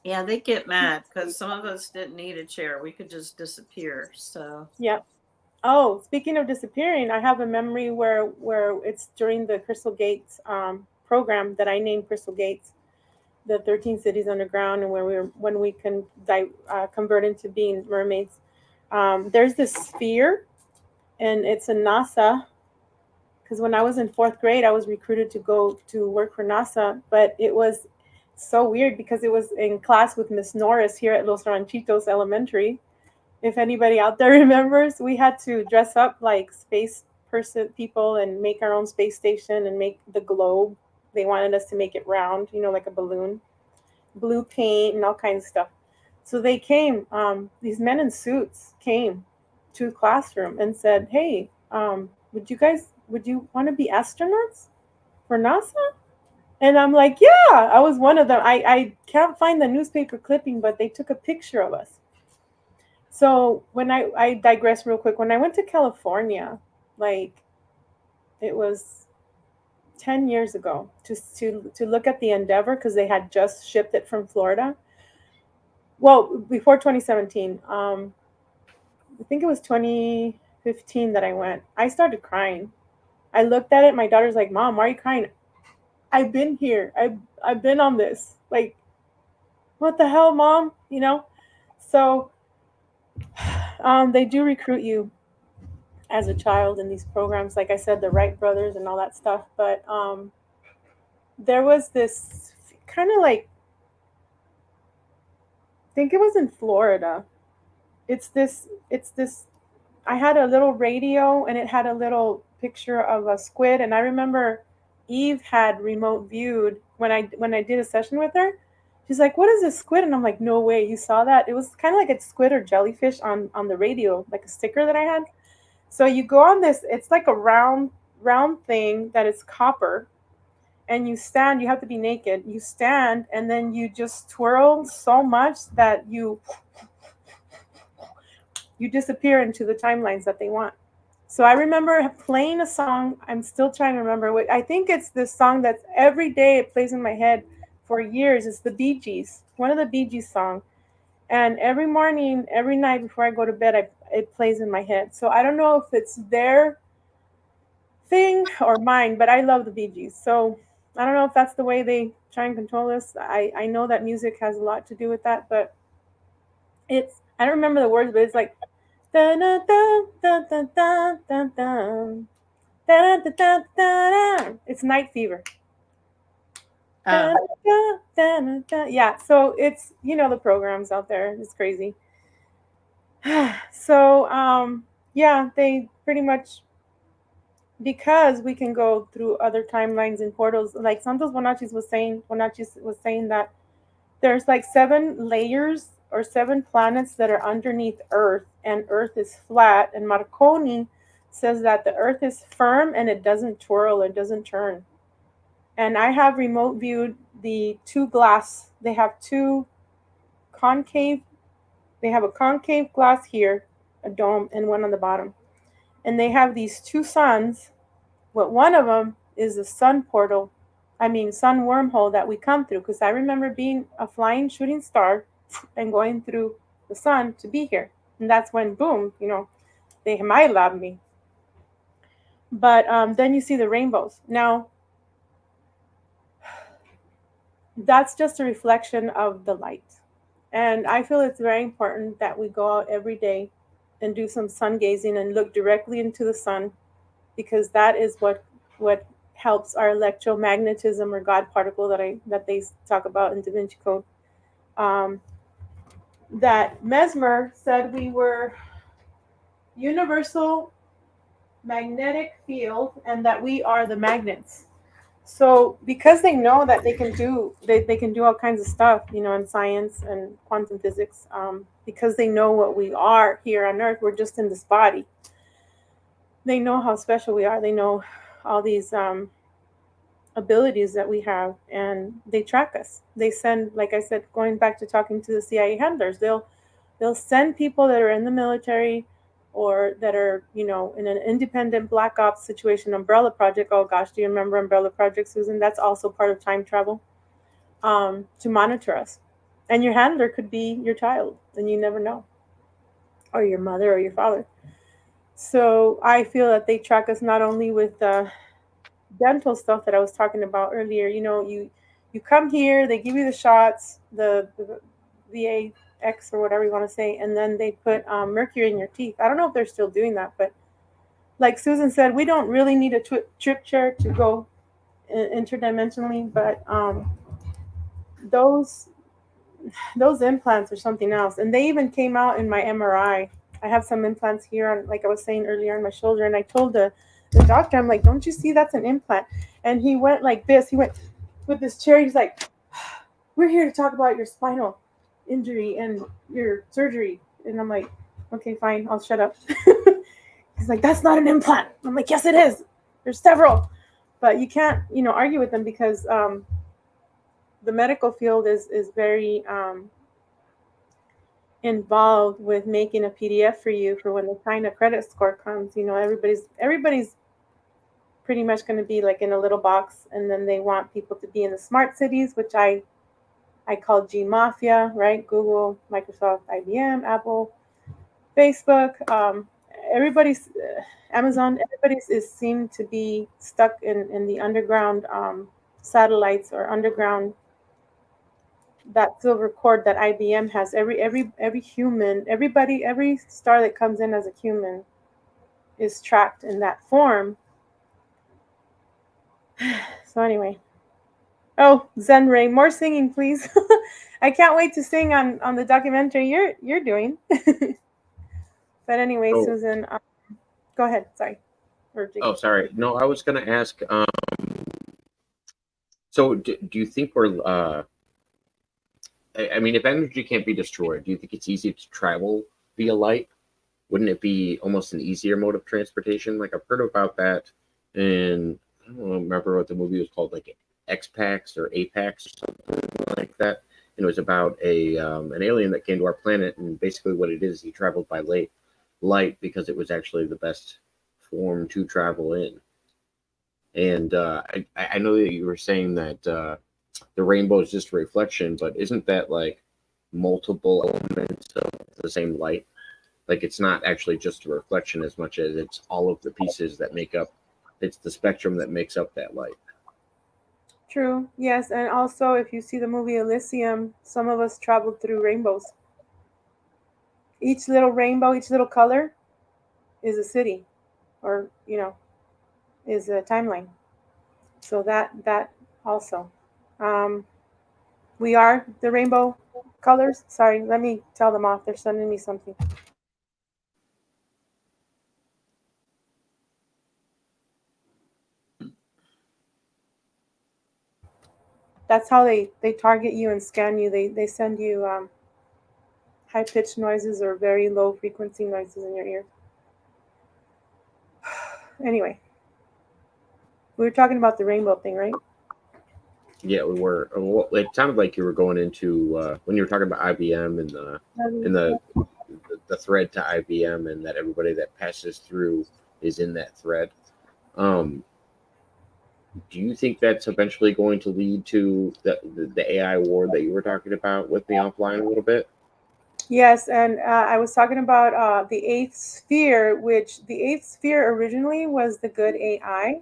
Yeah, they get mad because some of us didn't need a chair. We could just disappear. So
Yeah. Oh, speaking of disappearing, I have a memory where it's during the Crystal Gates program that I named Crystal Gates, the 13 cities underground, and when we can convert into being mermaids. There's this sphere, and it's a NASA. Because when I was in fourth grade, I was recruited to go to work for NASA, but it was so weird because it was in class with Miss Norris here at Los Ranchitos Elementary. If anybody out there remembers, we had to dress up like space people and make our own space station and make the globe. They wanted us to make it round, like a balloon, blue paint and all kinds of stuff. So they came, these men in suits came to the classroom and said, "Hey, would you want to be astronauts for NASA?" And I'm like, "Yeah." I was one of them. I can't find the newspaper clipping, but they took a picture of us. So when I digress real quick, when I went to California, like it was 10 years ago to look at the Endeavor because they had just shipped it from Florida. Well, before 2017, I think it was 2015 that I went. I started crying. I looked at it. My daughter's like, "Mom, why are you crying?" I've been here. I've been on this. Like, what the hell, Mom? So they do recruit you as a child in these programs, like I said, the Wright brothers and all that stuff. But there was this kind of like, I think it was in Florida. It's this. I had a little radio and it had a little picture of a squid, and I remember Eve had remote viewed when I did a session with her. She's like, "What is this squid?" And I'm like, "No way, you saw that?" It was kind of like a squid or jellyfish on the radio, like a sticker that I had. So you go on this, it's like a round thing that is copper, and you have to be naked. You stand and then you just twirl so much that you disappear into the timelines that they want. So I remember playing a song. I'm still trying to remember what I think it's this song that's every day it plays in my head for years. It's the Bee Gees, one of the Bee Gees songs. And every morning, every night before I go to bed, it plays in my head. So I don't know if it's their thing or mine, but I love the Bee Gees. So I don't know if that's the way they try and control us. I know that music has a lot to do with that, but I don't remember the words, but it's like dun dun dun dun dun dun dun dun dun dun dun dun. It's Night Fever. Dun, dun, dun, dun. Yeah, so it's the programs out there. It's crazy. So yeah, they pretty much, because we can go through other timelines and portals. Like Santos Bonachis was saying that there's like 7 layers or 7 planets that are underneath Earth, and Earth is flat. And Marconi says that the Earth is firm and it doesn't twirl, it doesn't turn. And I have remote viewed the two glass. They have two concave. They have a concave glass here, a dome, and one on the bottom. And they have these two suns. But one of them is the sun portal, I mean, sun wormhole that we come through. Because I remember being a flying shooting star and going through the sun to be here. And that's when, boom, they might love me. But then you see the rainbows. Now, that's just a reflection of the light. And I feel it's very important that we go out every day and do some sun gazing and look directly into the sun, because that is what helps our electromagnetism, or God particle that they talk about in Da Vinci Code. Um, that Mesmer said we were universal magnetic field, and that we are the magnets. So because they know that they can do all kinds of stuff, in science and quantum physics, because they know what we are here on Earth. We're just in this body. They know how special we are. They know all these abilities that we have, and they track us. They send, like I said, going back to talking to the CIA handlers, they'll send people that are in the military, or that are, in an independent black ops situation. Umbrella Project, oh gosh, do you remember Umbrella Project, Susan? That's also part of time travel, to monitor us. And your handler could be your child, and you never know, or your mother or your father. So I feel that they track us not only with dental stuff that I was talking about earlier. You come here, they give you the shots, the VAX or whatever you want to say, and then they put mercury in your teeth. I don't know if they're still doing that, but like Susan said, we don't really need a trip chair to go interdimensionally, but those those implants are something else. And they even came out in my MRI. I have some implants here on, like I was saying earlier, on my shoulder, and I told the doctor, I'm like, don't you see that's an implant? And he went like this. He went with this chair. He's like, we're here to talk about your spinal injury and your surgery. And I'm like, okay, fine, I'll shut up. He's like, that's not an implant. I'm like, yes, it is. There's several. But you can't, argue with them, because the medical field is very involved with making a PDF for you for when the kind of credit score comes. Everybody's pretty much going to be like in a little box, and then they want people to be in the smart cities, which I call G Mafia, right? Google, Microsoft, IBM, Apple, Facebook, everybody's Amazon. Everybody's is seem to be stuck in the underground satellites, or underground, that silver cord that IBM has. Every human, every star that comes in as a human is tracked in that form. So anyway, oh, Zen Ray, more singing, please. I can't wait to sing on the documentary you're doing. But anyway,
Oh,
Susan, go ahead. Sorry.
sorry. No, I was going to ask. So, do you think we're? I mean, if energy can't be destroyed, do you think it's easy to travel via light? Wouldn't it be almost an easier mode of transportation? Like, I've heard about that, and I don't remember what the movie was called, like X-Pax or Apex or something like that. And it was about an alien that came to our planet, and basically what it is, he traveled by light because it was actually the best form to travel in. And I know that you were saying that the rainbow is just a reflection, but isn't that like multiple elements of the same light? Like, it's not actually just a reflection as much as it's all of the pieces that make up, it's the spectrum that makes up that light.
True. Yes, and also if you see the movie Elysium, some of us traveled through rainbows. Each little rainbow, each little color is a city, or is a timeline. So that also. Um, we are the rainbow colors. Sorry, let me tell them off. They're sending me something. That's how they target you and scan you. They send you high pitched noises or very low frequency noises in your ear. Anyway, we were talking about the rainbow thing, right?
Yeah, we were. Well, it sounded like you were going into when you were talking about IBM and the thread to IBM, and that everybody that passes through is in that thread. Do you think that's eventually going to lead to the AI war that you were talking about with me offline a little bit?
Yes, and I was talking about the eighth sphere, which the eighth sphere originally was the good AI.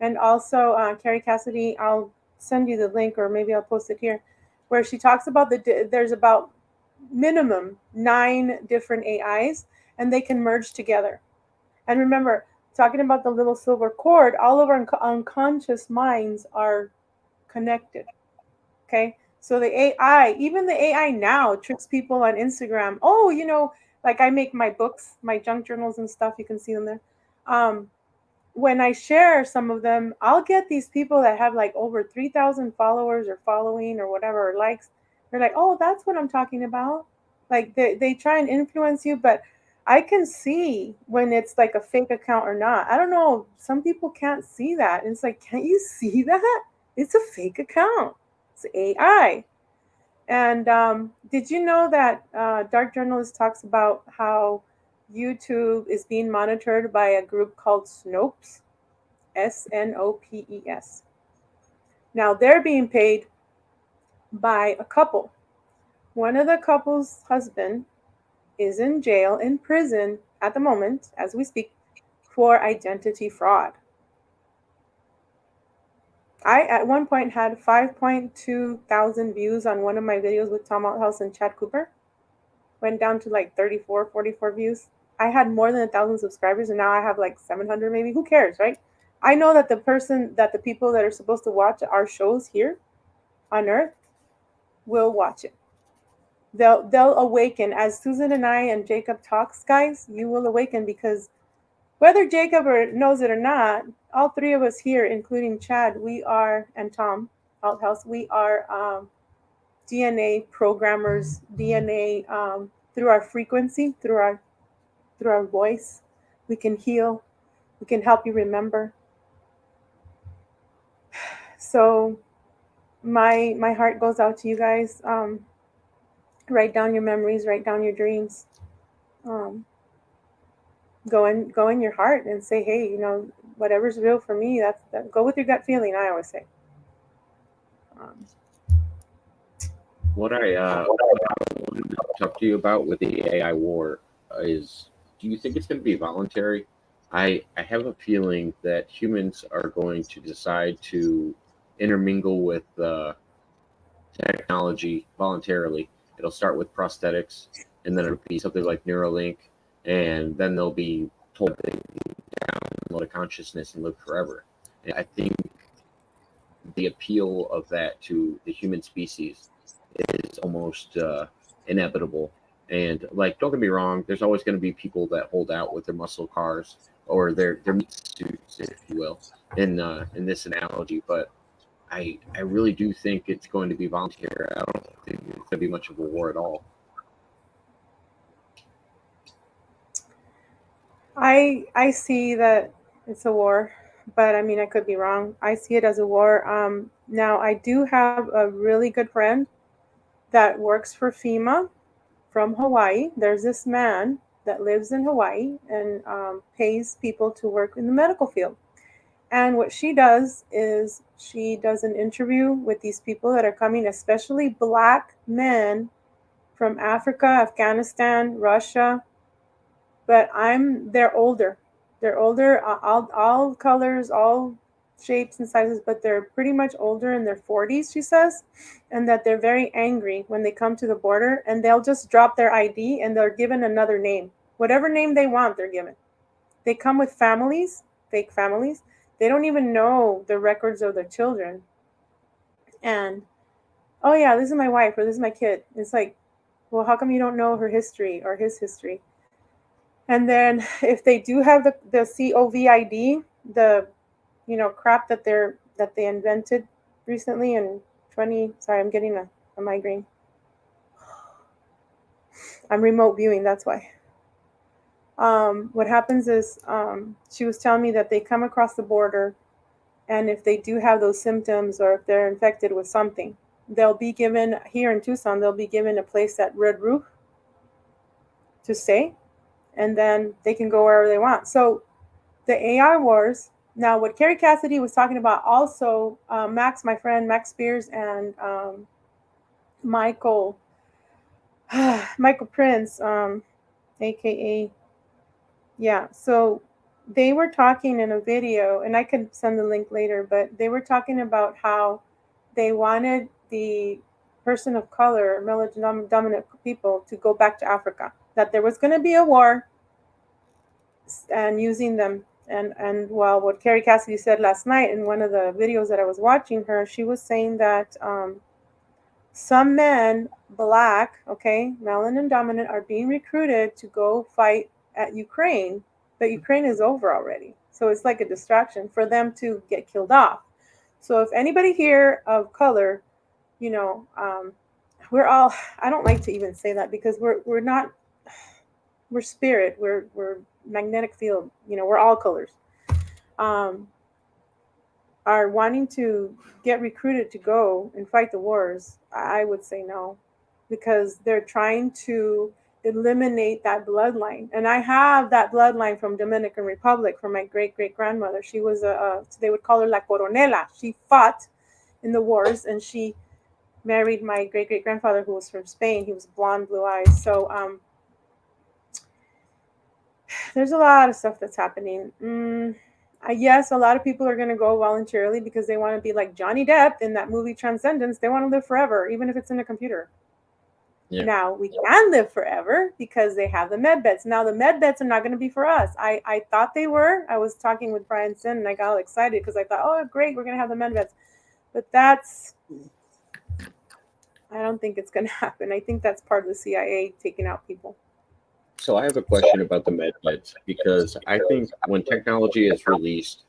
And also, Carrie Cassidy, I'll send you the link or maybe I'll post it here, where she talks about there's about minimum 9 different AIs and they can merge together. And remember, talking about the little silver cord, all of our unconscious minds are connected. Okay. So the AI, even the AI now tricks people on Instagram. Oh, like I make my books, my junk journals and stuff. You can see them there. When I share some of them, I'll get these people that have like over 3,000 followers or following or whatever, or likes. They're like, oh, that's what I'm talking about. Like they try and influence you, but I can see when it's like a fake account or not. I don't know. Some people can't see that. And it's like, can't you see that? It's a fake account. It's AI. And did you know that Dark Journalist talks about how YouTube is being monitored by a group called Snopes? Snopes. Now they're being paid by a couple. One of the couple's husband is in jail, in prison at the moment, as we speak, for identity fraud. I, at one point, had 5.2 thousand views on one of my videos with Tom Althouse and Chad Cooper. Went down to like 34, 44 views. I had more than 1,000 subscribers, and now I have like 700 maybe. Who cares, right? I know that the people that are supposed to watch our shows here on Earth will watch it. They'll awaken. As Susan and I and Jacob talks, guys, you will awaken, because whether Jacob knows it or not, all 3 of us here, including Chad, we are, and Tom Althouse, we are DNA programmers. DNA through our frequency, through our voice, we can heal. We can help you remember. So my heart goes out to you guys. Write down your memories, write down your dreams. Go in your heart and say, hey, whatever's real for me, that. Go with your gut feeling. I always say.
What I wanted to talk to you about with the AI war is, do you think it's going to be voluntary? I have a feeling that humans are going to decide to intermingle with technology voluntarily. It'll start with prosthetics, and then it'll be something like Neuralink, and then they'll be told they can download a consciousness and live forever. And I think the appeal of that to the human species is almost inevitable. And like, don't get me wrong, there's always going to be people that hold out with their muscle cars or their meat suits, if you will, in this analogy. But I really do think it's going to be voluntary. I don't think it's going to be much of a war at all.
I see that it's a war, but I mean, I could be wrong. I see it as a war. Now, I do have a really good friend that works for FEMA from Hawaii. There's this man that lives in Hawaii and pays people to work in the medical field. And what she does is she does an interview with these people that are coming, especially Black men from Africa, Afghanistan, Russia. But they're older. They're older, all colors, all shapes and sizes, but they're pretty much older, in their 40s, she says, and that they're very angry when they come to the border, and they'll just drop their ID and they're given another name. Whatever name they want, they're given. They come with families, fake families. They don't even know the records of their children. And, oh yeah, this is my wife, or this is my kid. It's like, well, how come you don't know her history or his history? And then if they do have the COVID, the crap that they invented recently in 20. Sorry, I'm getting a migraine. I'm remote viewing, that's why. What happens is she was telling me that they come across the border, and if they do have those symptoms or if they're infected with something, they'll be given, here in Tucson, they'll be given a place at Red Roof to stay, and then they can go wherever they want. So the AI wars, now what Carrie Cassidy was talking about also, Max, my friend, Max Spears, and Michael Prince, aka, yeah, so they were talking in a video, and I could send the link later, but they were talking about how they wanted the person of color, melanodominant people, to go back to Africa, that there was going to be a war, and using them. And well, what Carrie Cassidy said last night in one of the videos that I was watching her, she was saying that some men, black, okay, melanin dominant, are being recruited to go fight at Ukraine, but Ukraine is over already. So it's like a distraction for them to get killed off. So if anybody here of color, you know, we're all, I don't like to even say that because we're not, we're spirit, we're magnetic field, you know, we're all colors. Are wanting to get recruited to go and fight the wars, I would say no, because they're trying to eliminate that bloodline. And I have that bloodline from Dominican Republic from my great-great-grandmother. She was they would call her La Coronela. She fought in the wars, and she married my great-great-grandfather, who was from Spain. He was blonde, blue eyes. So there's a lot of stuff that's happening. Yes, a lot of people are going to go voluntarily because they want to be like Johnny Depp in that movie Transcendence. They want to live forever, even if it's in a computer. Yeah. Now, we can live forever because they have the med beds. Now, the med beds are not going to be for us. I thought they were. I was talking with Brian Sin, and I got all excited because I thought, oh, great, we're going to have the med beds. But I don't think it's going to happen. I think that's part of the CIA taking out people.
So I have a question about the med beds, because I think when technology is released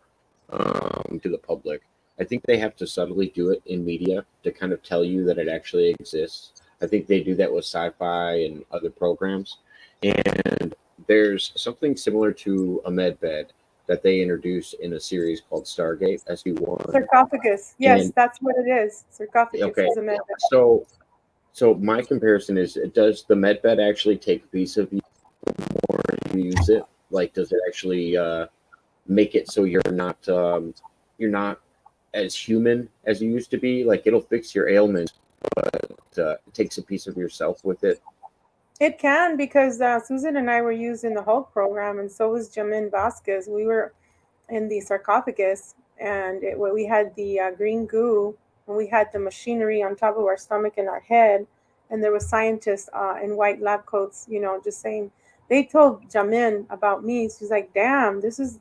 to the public, I think they have to subtly do it in media to kind of tell you that it actually exists. I think they do that with sci-fi and other programs. And there's something similar to a med bed that they introduced in a series called Stargate SG-1.
Sarcophagus. Yes, and that's what it is. Sarcophagus is a med bed.
So my comparison is, does the med bed actually take a piece of you more and use it? Like, does it actually make it so you're not as human as you used to be? Like, it'll fix your ailments, but it takes a piece of yourself with it.
It can, because Susan and I were using the Hulk program, and so was Jamin Vasquez. We were in the sarcophagus, and we had the green goo, and we had the machinery on top of our stomach and our head, and there were scientists in white lab coats, you know, just saying. They told Jamin about me. She's like, "Damn, this is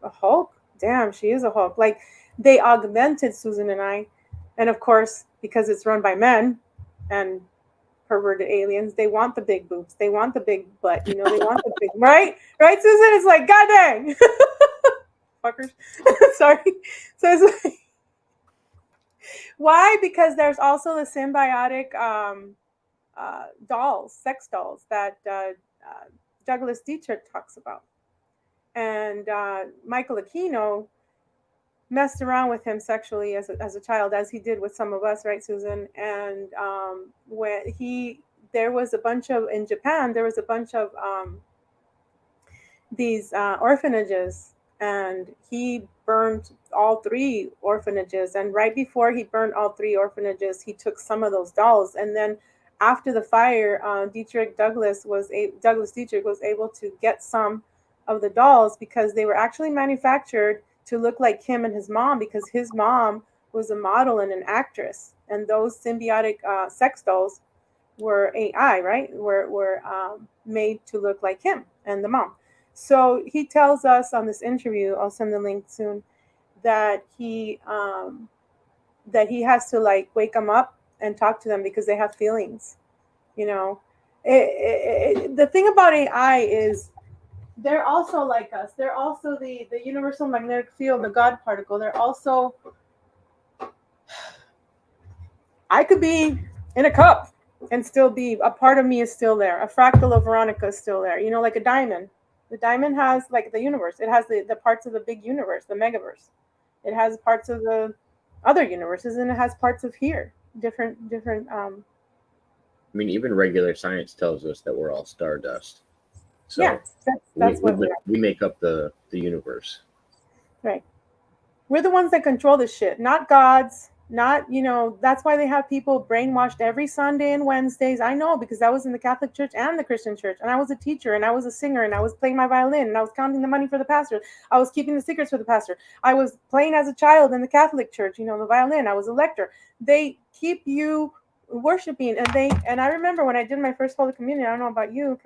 a Hulk. Damn, she is a Hulk." Like, they augmented Susan and I, and of course, because it's run by men and perverted aliens, they want the big boobs, they want the big butt, you know, they want the big right, Susan? It's like, god dang, fuckers. Sorry. So it's like, why? Because there's also the symbiotic dolls, sex dolls that Douglas Dietrich talks about, and Michael Aquino messed around with him sexually as a child, as he did with some of us, right, Susan? And when there was a bunch of, in Japan, there was a bunch of these orphanages, and he burned all 3 orphanages. And right before he burned all 3 orphanages, he took some of those dolls. And then after the fire, Douglas Dietrich was able to get some of the dolls, because they were actually manufactured to look like him and his mom, because his mom was a model and an actress, and those symbiotic sex dolls were AI, right? Were made to look like him and the mom. So he tells us on this interview, I'll send the link soon, that he has to like wake them up and talk to them because they have feelings. You know, the thing about AI is, they're also like us. They're also the universal magnetic field, the God particle. They're also I could be in a cup and still be a part of me is still there. A fractal of Veronica is still there. Like a diamond. The diamond has like the universe. It has the parts of the big universe, the megaverse. It has parts of the other universes, and it has parts of here. Different.
I mean, even regular science tells us that we're all stardust. So
Yeah, that's what we are.
we make up the universe.
Right. We're the ones that control this shit, not gods. Not, that's why they have people brainwashed every Sunday and Wednesdays. I know, because I was in the Catholic Church and the Christian Church, and I was a teacher, and I was a singer, and I was playing my violin, and I was counting the money for the pastor. I was keeping the secrets for the pastor. I was playing as a child in the Catholic Church, the violin. I was a lector. They keep you worshiping, and I remember when I did my first Holy Communion, I don't know about you,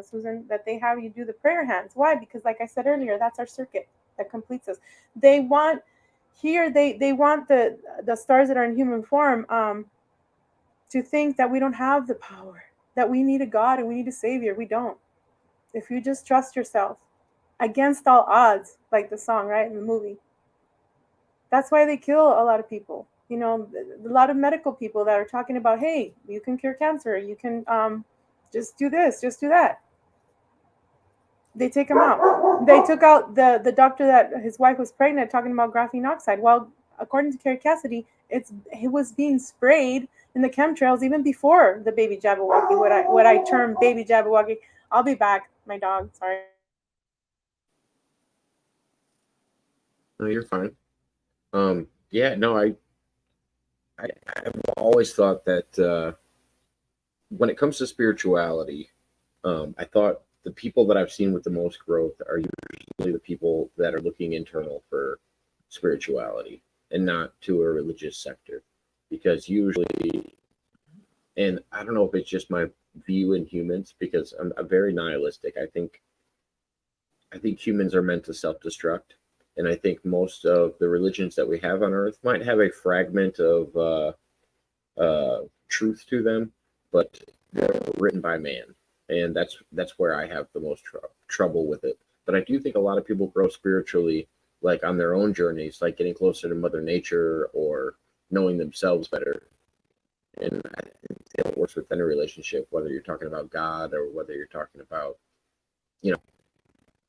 Susan, that they have you do the prayer hands. Why? Because like I said earlier, that's our circuit that completes us. They want here they want the stars that are in human form to think that we don't have the power, that we need a God and we need a savior. We don't. If you just trust yourself against all odds, like the song, right, in the movie. That's why they kill a lot of people. A lot of medical people that are talking about, hey, you can cure cancer, you can just do this, just do that. They take him out. They took out the doctor that his wife was pregnant, talking about graphene oxide. Well, according to Carrie Cassidy, it was being sprayed in the chemtrails even before the baby Jabberwocky. What I term baby Jabberwocky. I'll be back. My dog. Sorry.
No, you're fine. Yeah, no, I've always thought that when it comes to spirituality, I thought the people that I've seen with the most growth are usually the people that are looking internal for spirituality and not to a religious sector. Because usually, and I don't know if it's just my view in humans, because I'm very nihilistic. I think humans are meant to self-destruct. And I think most of the religions that we have on Earth might have a fragment of truth to them, but they're written by man, and that's where I have the most trouble with it. But I do think a lot of people grow spiritually, like on their own journeys, like getting closer to Mother Nature or knowing themselves better. And I think it works within a relationship, whether you're talking about God or whether you're talking about,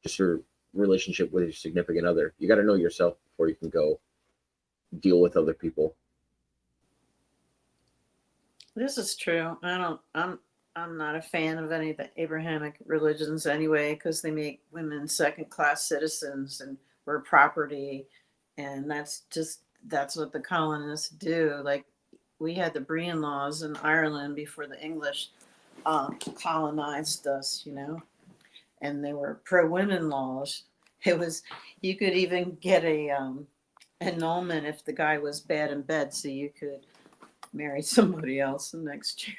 just your relationship with your significant other. You got to know yourself before you can go deal with other people.
This is true. I'm not a fan of any of the Abrahamic religions anyway, because they make women second-class citizens and we're property, and that's what the colonists do. Like, we had the Brehon laws in Ireland before the English colonized us, and they were pro-women laws. It was, you could even get a annulment if the guy was bad in bed, so you could marry somebody else the next year.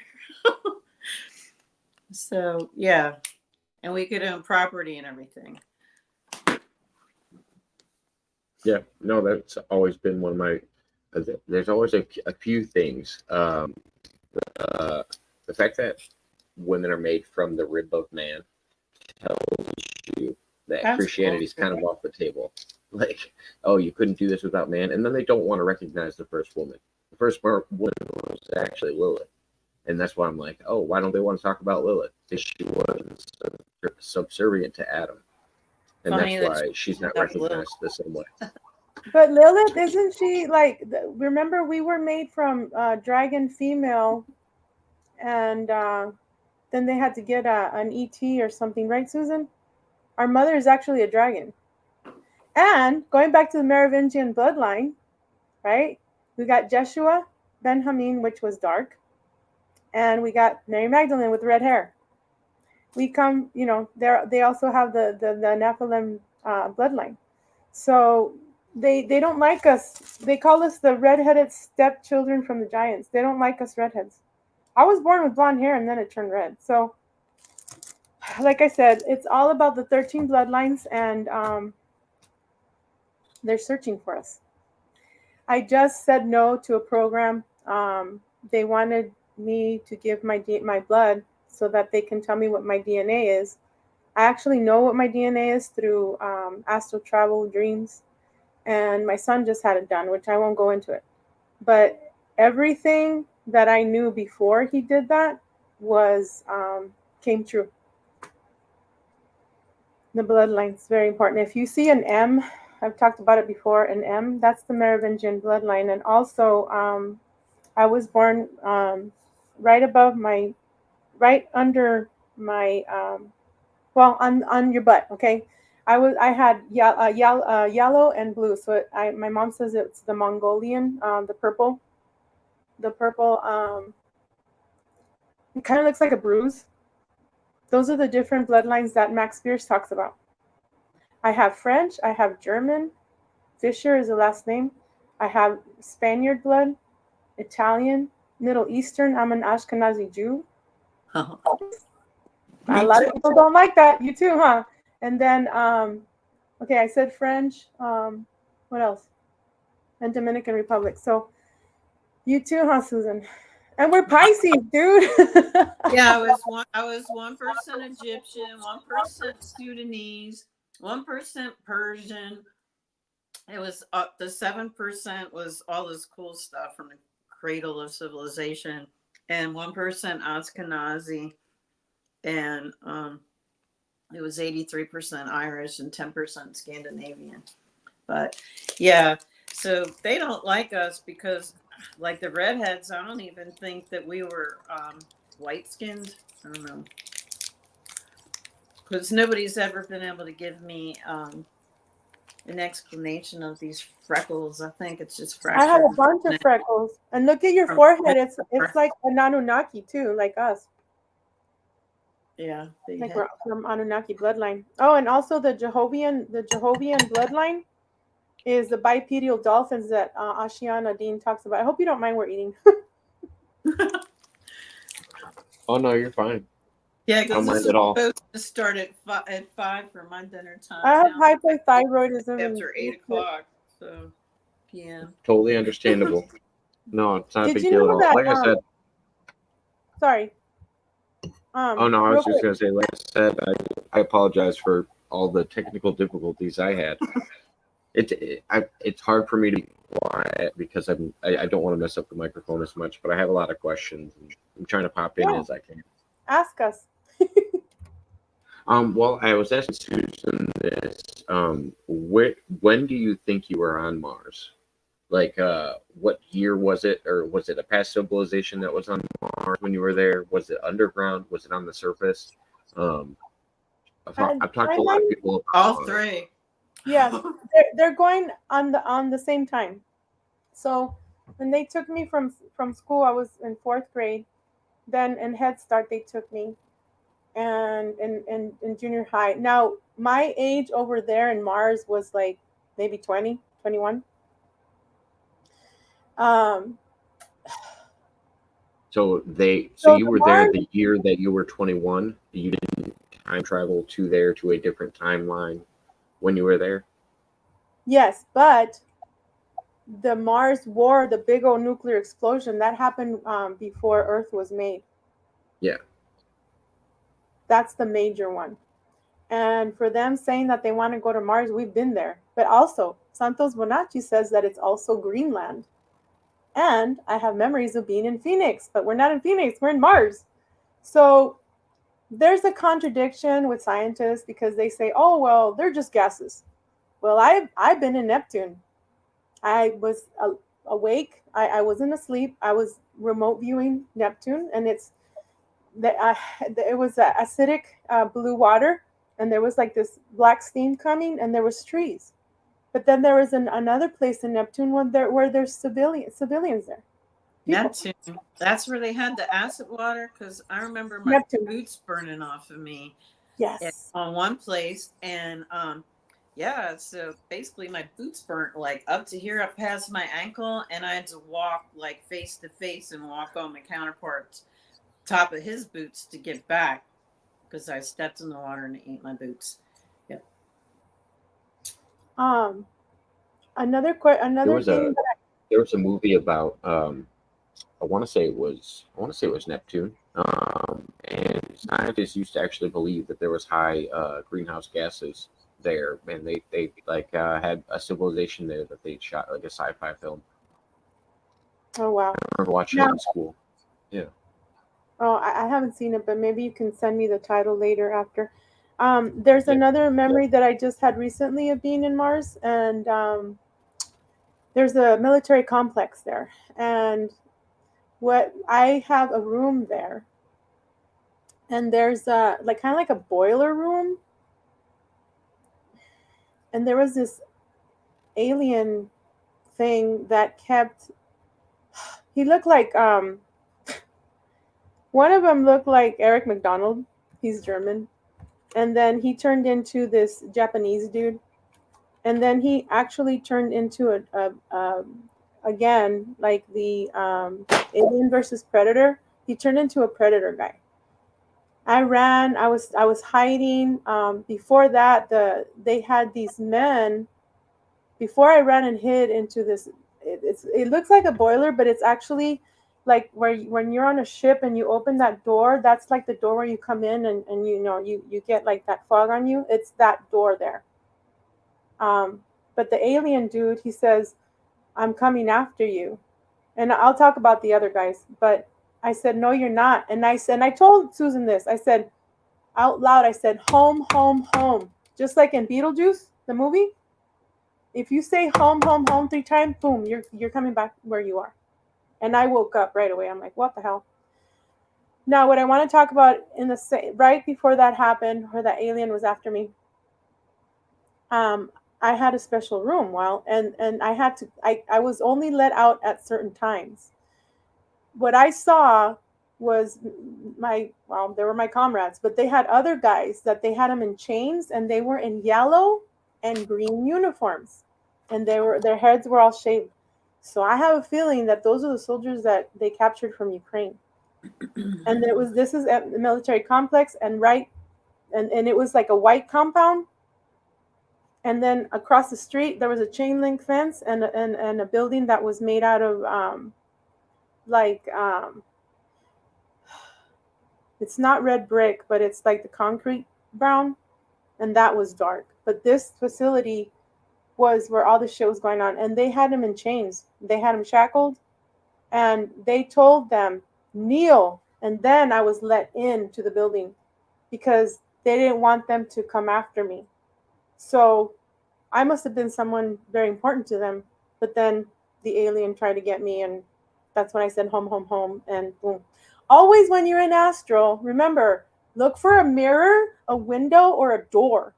So yeah, and we could own property and everything.
Yeah, no, that's always been one of my. There's always a few things. The fact that women are made from the rib of man tells you that
That's
Christianity's
cool.
kind of off the table. Like, oh, you couldn't do this without man, and then they don't want to recognize the first woman. The first woman was actually Lilith, and that's why I'm like, oh, why don't they want to talk about Lilith? Because she was subservient to Adam, and
Funny
that's
that
why she's not
that's
recognized the same way.
But Lilith, isn't she like? Remember, we were made from dragon female, and then they had to get an ET or something, right, Susan? Our mother is actually a dragon. And going back to the Merovingian bloodline, right? We got Jeshua, Benjamin, which was dark, and we got Mary Magdalene with red hair. We come, they also have the Nephilim bloodline. So they don't like us. They call us the redheaded stepchildren from the giants. They don't like us redheads. I was born with blonde hair and then it turned red. So, like I said, it's all about the 13 bloodlines, and they're searching for us. I just said no to a program. They wanted me to give my blood so that they can tell me what my DNA is. I actually know what my DNA is through astral travel dreams, and my son just had it done, which I won't go into it. But everything that I knew before he did that was came true. The bloodline's very important. If you see an M, I've talked about it before, an M, that's the Merovingian bloodline. And also, I was born right above my, right under my, well, on your butt, okay? I had yellow and blue. So my mom says it's the Mongolian, the purple. It kind of looks like a bruise. Those are the different bloodlines that Max Spears talks about. I have French, I have German, Fisher is the last name. I have Spaniard blood, Italian, Middle Eastern. I'm an Ashkenazi Jew. A lot of people don't like that. You too, huh? And then, okay, I said French. What else? And Dominican Republic. So you too, huh, Susan? And we're Pisces, dude.
Yeah, I was 1% Egyptian, 1% Sudanese, 1% Persian. It was the 7% was all this cool stuff from the cradle of civilization, and 1% Ashkenazi, and it was 83% Irish and 10% Scandinavian. But yeah, so they don't like us because, like the redheads, I don't even think that we were white skinned. I don't know, because nobody's ever been able to give me an explanation of these freckles. I think it's just freckles.
I have a bunch of freckles. And look at your forehead. It's like an Anunnaki too, like us.
Yeah.
Like we're from Anunnaki bloodline. Oh, and also the Jehovian bloodline is the bipedal dolphins that Ashiana Dean talks about. I hope you don't mind we're eating.
Oh no, you're fine.
Yeah, because this is supposed to start at 5 for my dinner time.
I have hypothyroidism
after 8 o'clock. So yeah.
Totally understandable. No, it's not a big deal at all. Like I said.
Sorry.
Oh no, I was just gonna say, like I said, I apologize for all the technical difficulties I had. It's hard for me to be quiet because I don't want to mess up the microphone as much, but I have a lot of questions and I'm trying to pop in as I can.
Ask us.
Well, I was asking Susan this. When do you think you were on Mars? Like, what year was it, or was it a past civilization that was on Mars when you were there? Was it underground? Was it on the surface? I've talked to a lot of people.
All three.
Yes, they're going on the same time. So when they took me from school, I was in 4th grade. Then in Head Start they took me, and in junior high. Now my age over there in Mars was like maybe 20, 21.
So you were there the year that you were 21. You didn't time travel to a different timeline when you were there?
Yes, but the Mars war, the big old nuclear explosion, that happened before Earth was made.
Yeah.
That's the major one. And for them saying that they want to go to Mars, we've been there. But also, Santos Bonacci says that it's also Greenland. And I have memories of being in Phoenix, but we're not in Phoenix, we're in Mars. So there's a contradiction with scientists because they say, oh, well, they're just gases. Well, I've been in Neptune. I was awake. I wasn't asleep. I was remote viewing Neptune, and it was acidic blue water, and there was like this black steam coming, and there was trees. But then there was another place in Neptune where there's civilians there.
Neptune. That's where they had the acid water, because I remember my boots burning off of me.
Yes.
On one place, and yeah, so basically my boots burnt like up to here, up past my ankle, and I had to walk like face to face and walk on my counterpart's top of his boots to get back because I stepped in the water and ate my boots. Yep.
Another thing.
There was a movie about I want to say it was Neptune. And scientists used to actually believe that there was high greenhouse gases there, and they had a civilization there that they shot like a sci-fi film.
Oh wow!
I remember watching it in school. Yeah.
Oh, I haven't seen it, but maybe you can send me the title later after. There's
Yeah.
another memory that I just had recently of being in Mars, and there's a military complex there, and what I have a room there, and there's like kind of like a boiler room, and there was this alien thing that kept. He looked like one of them looked like Eric McDonald. He's German, and then he turned into this Japanese dude, and then he actually turned into a again like the Alien versus Predator. He turned into a predator guy. I ran. I was hiding. Before that, they had these men. Before I ran and hid into this, it looks like a boiler, but it's actually like when you're on a ship and you open that door. That's like the door where you come in, and you get like that fog on you. It's that door there. Um, but the alien dude, he says, "I'm coming after you," and I'll talk about the other guys. But I said, "No, you're not." And I told Susan this. I said out loud, I said, "Home, home, home." Just like in Beetlejuice, the movie. If you say home, home, home 3 times, boom, you're coming back where you are. And I woke up right away. I'm like, what the hell? Now, what I want to talk about right before that happened, where that alien was after me, um, I had a special room. Well, and I had to. I was only let out at certain times. What I saw was they were my comrades, but they had other guys that they had them in chains, and they were in yellow and green uniforms, and their heads were all shaved. So I have a feeling that those are the soldiers that they captured from Ukraine. And this is at the military complex, and it was like a white compound, and then across the street there was a chain link fence and a building that was made out of like it's not red brick, but it's like the concrete brown, and that was dark. But this facility was where all the shit was going on, and they had him in chains. They had him shackled, and they told them kneel, and then I was let into the building because they didn't want them to come after me. So I must have been someone very important to them. But then the alien tried to get me, and that's when I said home, home, home, and boom. Always when you're in astral, remember, look for a mirror, a window, or a door,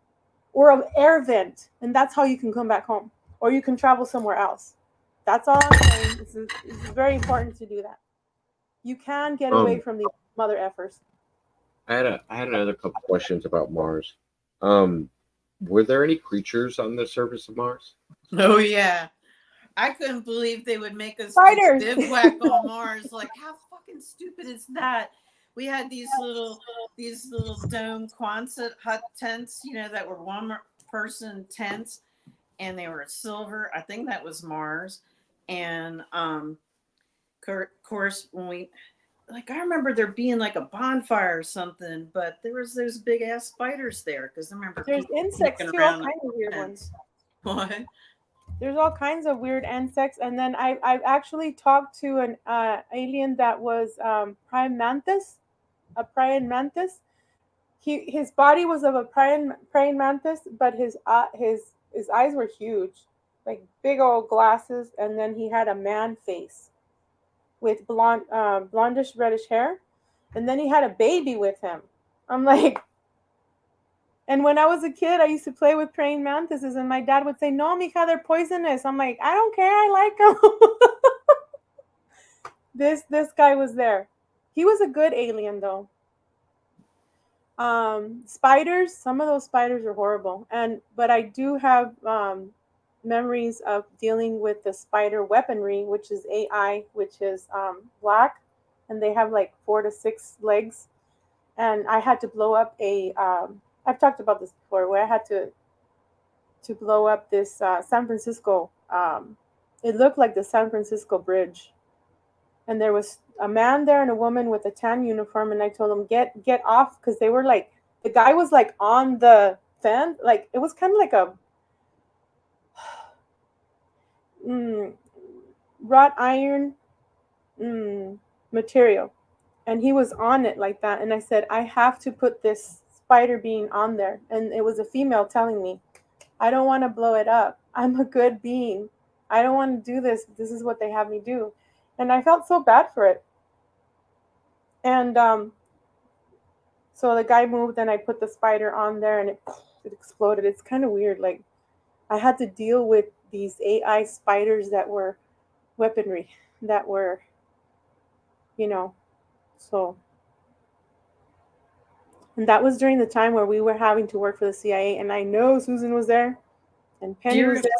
or an air vent, and that's how you can come back home, or you can travel somewhere else. That's all I'm saying. It's very important to do that. You can get away
Um,
from these mother effers.
I had another couple questions about Mars. Um, were there any creatures on the surface of Mars?
Oh yeah. I couldn't believe they would make us do
Spiders.
bivouac on Mars. Like, how fucking stupid is that? We had these little dome Quonset hut tents, that were one person tents, and they were silver. I think that was Mars. And of course, when I remember there being like a bonfire or something, but there was those big ass spiders there because I remember
There's
people
insects
sneaking
too, all
around the
kinds of weird
tents.
ones.
What?
There's all kinds of weird insects, and then I've actually talked to an alien that was praying mantis, a praying mantis. His body was of a praying mantis, but his eyes were huge, like big old glasses, and then he had a man face with blondish reddish hair, and then he had a baby with him. I'm like, and when I was a kid, I used to play with praying mantises, and my dad would say, "No, mija, they're poisonous." I'm like, I don't care, I like them. This guy was there. He was a good alien though. Spiders, some of those spiders are horrible, but I do have memories of dealing with the spider weaponry, which is AI, which is black, and they have like 4 to 6 legs, and I had to blow up a. I've talked about this before, where I had to blow up this San Francisco. It looked like the San Francisco Bridge, and there was a man there and a woman with a tan uniform, and I told them get off because they were like the guy was like on the fence, like it was kind of like a mm, wrought iron material, and he was on it like that. And I said, I have to put this spider being on there. And it was a female telling me, I don't want to blow it up. I'm a good being. I don't want to do this. This is what they have me do. And I felt so bad for it. And so the guy moved and I put the spider on there and it exploded. It's kind of weird. Like I had to deal with these AI spiders that were weaponry, that were, you know, so. And that was during the time where we were having to work for the CIA. And I know Susan was there and Penny was there.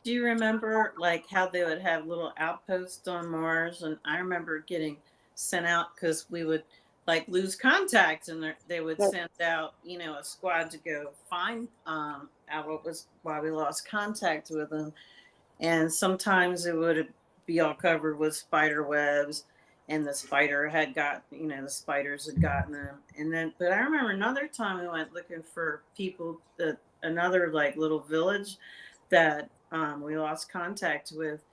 Do you remember like how they would have little outposts on Mars? And I remember getting sent out because we would like lose contact, and they would send out, you know, a squad to go find out what was why we lost contact with them. And sometimes it would be all covered with spider webs, and the spider had got, you know, the spiders had gotten them. And then, but I remember another time we went looking for people that another like little village that we lost contact with,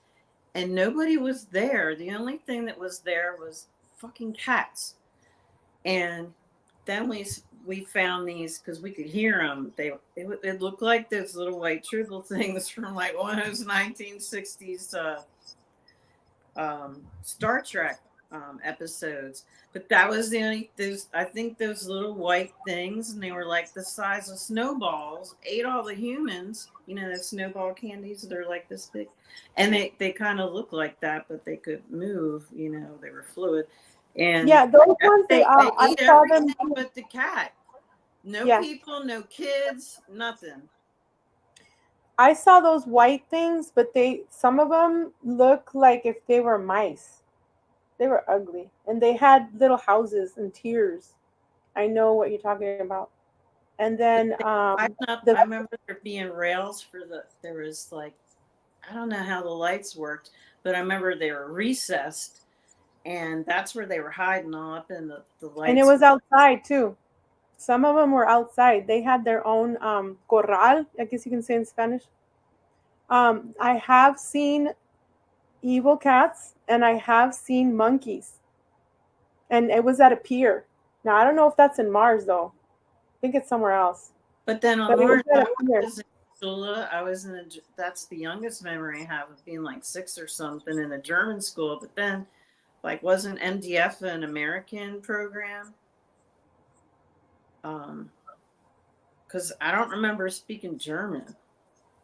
and nobody was there. The only thing that was there was fucking cats. And then we found these because we could hear them. It looked like those little white trickle things from like one of those 1960s Star Trek episodes. But that was the only I think those little white things, and they were like the size of snowballs, ate all the humans. You know, the snowball candies, they're like this big, and they kind of look like that, but they could move. You know, they were fluid. And
yeah, those ones
they
I
ate
saw
everything
them.
but the cat. No people, no kids, nothing.
I saw those white things, but some of them look like if they were mice. They were ugly, and they had little houses and tiers. I know what you're talking about. And then
I remember there being rails for there was like, I don't know how the lights worked, but I remember they were recessed, and that's where they were hiding all up in the lights.
And it was outside too. Some of them were outside. They had their own corral, I guess you can say in Spanish. I have seen evil cats and I have seen monkeys. And it was at a pier. Now, I don't know if that's in Mars, though. I think it's somewhere else.
But then on Mars, I was in Missoula. That's the youngest memory I have of being like 6 or something in a German school. But then, like, wasn't MDF an American program? Because I don't remember speaking German.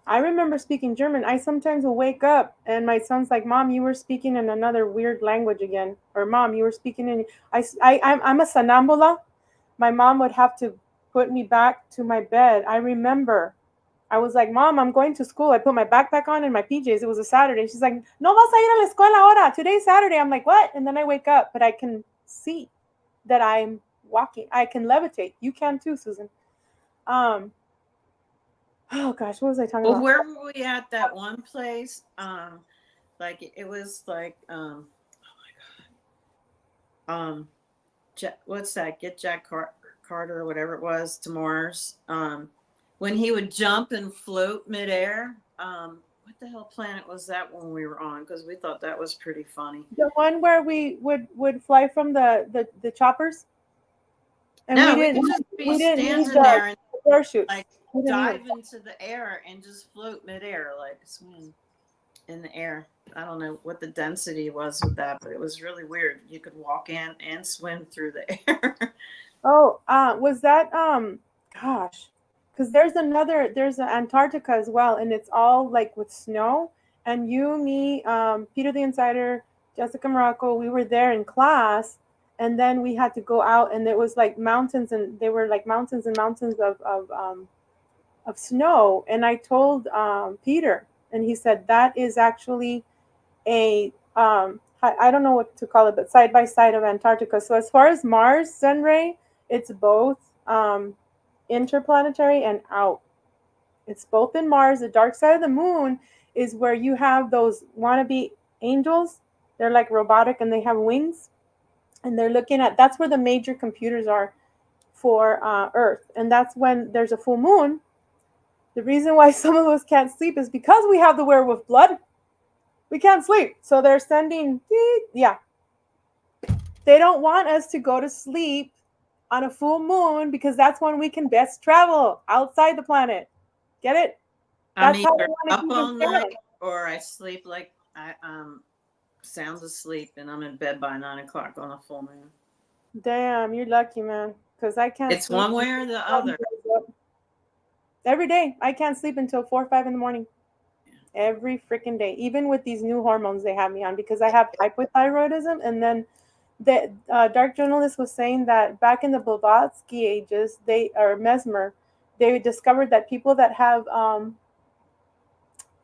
I remember speaking German. I sometimes will wake up and my son's like, Mom, you were speaking in another weird language again. Or Mom, you were speaking in... I'm a sonambula. My mom would have to put me back to my bed. I remember. I was like, Mom, I'm going to school. I put my backpack on and my PJs. It was a Saturday. She's like, no vas a ir a la escuela ahora. Today's Saturday. I'm like, what? And then I wake up, but I can see that I'm walking. I can levitate. You can too, Susan. Oh gosh, what was I talking about?
Where were we at that one place? Like it was like, oh my god, what's that? Get Jack Carter or whatever it was to Mars. When he would jump and float midair. What the hell planet was that when we were on? Because we thought that was pretty funny.
The one where we would fly from the choppers.
And no, we could just be standing there and
parachute.
Like dive into the air and just float midair, like swim in the air. I don't know what the density was with that, but it was really weird. You could walk in and swim through the air.
Oh, was that gosh, because there's Antarctica as well, and it's all like with snow. And you, me, Peter the Insider, Jessica Morocco, we were there in class, and then we had to go out, and it was like mountains, and they were like mountains and mountains of snow. And I told Peter, and he said that is actually a I don't know what to call it, but side by side of Antarctica. So as far as Mars, Sunray, it's both interplanetary and out. It's both in Mars. The dark side of the moon is where you have those wannabe angels. They're like robotic and they have wings. And they're looking at, that's where the major computers are for Earth. And that's when there's a full moon. The reason why some of us can't sleep is because we have the werewolf blood. We can't sleep. So they're sending, yeah. They don't want us to go to sleep on a full moon because that's when we can best travel outside the planet. Get it?
I'm
That's how
either
they want to
up
keep
all
us down.
night or I sleep like I sound asleep and I'm in bed by 9 o'clock on a full moon.
Damn, you're lucky, man. Because I can't
It's
sleep
one way or the other.
every day. I can't sleep until 4 or 5 in the morning. Every freaking day, even with these new hormones they have me on, because I have hypothyroidism. And then the dark journalist was saying that back in the Blavatsky ages, they or Mesmer, they discovered that people that have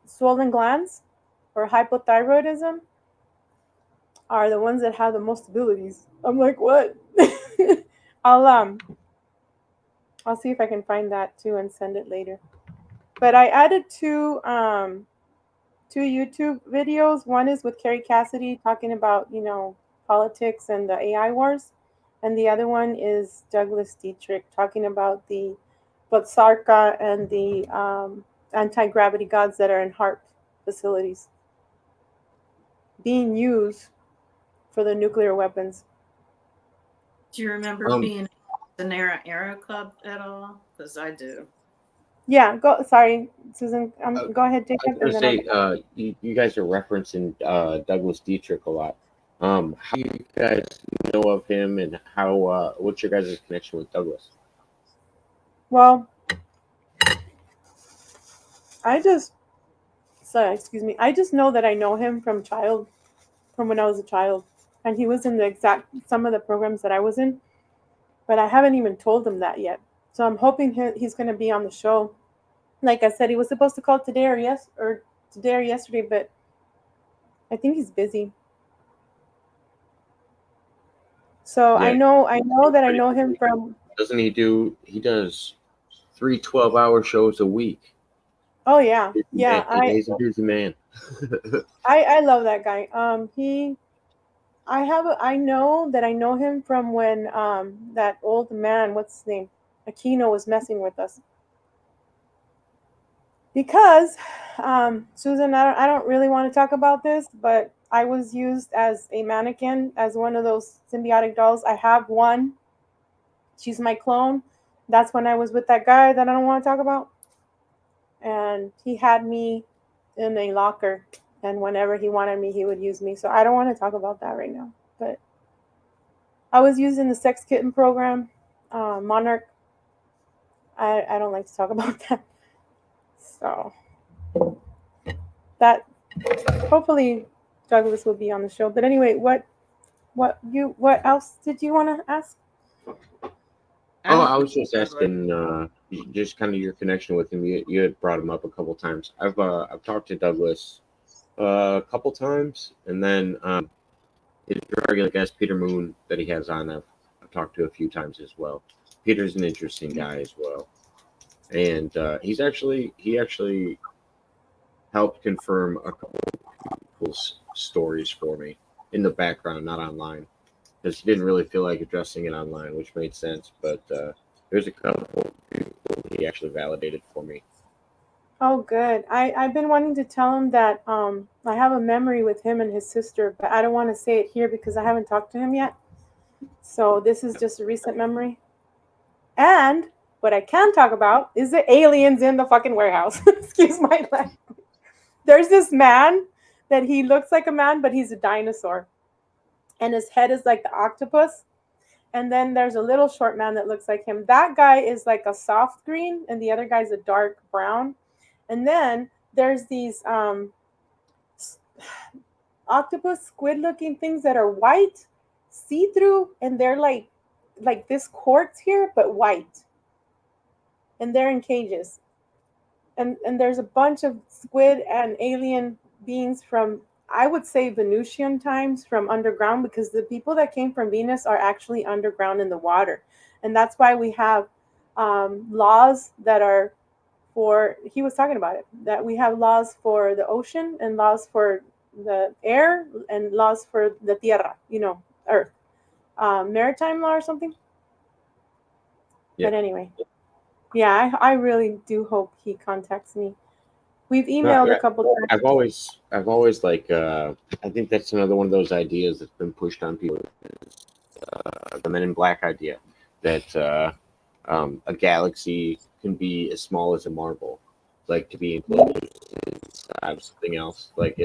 swollen glands or hypothyroidism are the ones that have the most abilities. I'm like, what? I'll I'll see if I can find that too and send it later. But I added two YouTube videos. One is with Carrie Cassidy talking about, politics and the AI wars. And the other one is Douglas Dietrich talking about the Botsarka and the anti-gravity gods that are in HARP facilities being used for the nuclear weapons.
Do you remember being in the Nara Era Club at all? Because I do.
Yeah, go. Sorry, Susan. Go ahead, Jacob.
I was going to say, you guys are referencing Douglas Dietrich a lot. How do you guys know of him, and how? What's your guys' connection with Douglas?
Well, I just know that I know him from when I was a child, and he was in some of the programs that I was in, but I haven't even told him that yet. So I'm hoping he's going to be on the show. Like I said, he was supposed to call today or yesterday, but I think he's busy. So yeah. I know that I know him from.
Doesn't he do? He does 3 12-hour shows a week.
Oh yeah, yeah.
He's a busy man.
I love that guy. I know that I know him from when that old man, what's his name, Aquino, was messing with us. Because Susan, I don't really want to talk about this, but I was used as a mannequin, as one of those symbiotic dolls. I have one. She's my clone. That's when I was with that guy that I don't want to talk about. And he had me in a locker. And whenever he wanted me, he would use me. So I don't want to talk about that right now. But I was used in the sex kitten program, Monarch. I don't like to talk about that. So that hopefully Douglas will be on the show. But anyway, what else did you want to ask?
I was just asking, just kind of your connection with him. You had brought him up a couple times. I've talked to Douglas a couple times, and then his regular guest Peter Moon that he has on, I've talked to a few times as well. Peter's an interesting guy as well, and he actually helped confirm a couple of people's stories for me in the background, not online, because he didn't really feel like addressing it online, which made sense. But there's a couple of people he actually validated for me.
Oh, good. I've been wanting to tell him that I have a memory with him and his sister, but I don't want to say it here because I haven't talked to him yet. So this is just a recent memory. And what I can talk about is the aliens in the fucking warehouse. Excuse my language. There's this man that he looks like a man, but he's a dinosaur. And his head is like the octopus. And then there's a little short man that looks like him. That guy is like a soft green, and the other guy's a dark brown. And then there's these octopus squid looking things that are white, see-through, and they're like this quartz here, but white. And they're in cages. And there's a bunch of squid and alien beings from, I would say, Venusian times, from underground, because the people that came from Venus are actually underground in the water. And that's why we have laws that are for, he was talking about it, that we have laws for the ocean and laws for the air and laws for the tierra, earth. Maritime law or something. Yeah. But anyway, yeah, I really do hope he contacts me. We've emailed a couple times.
I've always like, I think that's another one of those ideas that's been pushed on people. the Men in Black idea that a galaxy can be as small as a marble, like to be enclosed inside something else. Like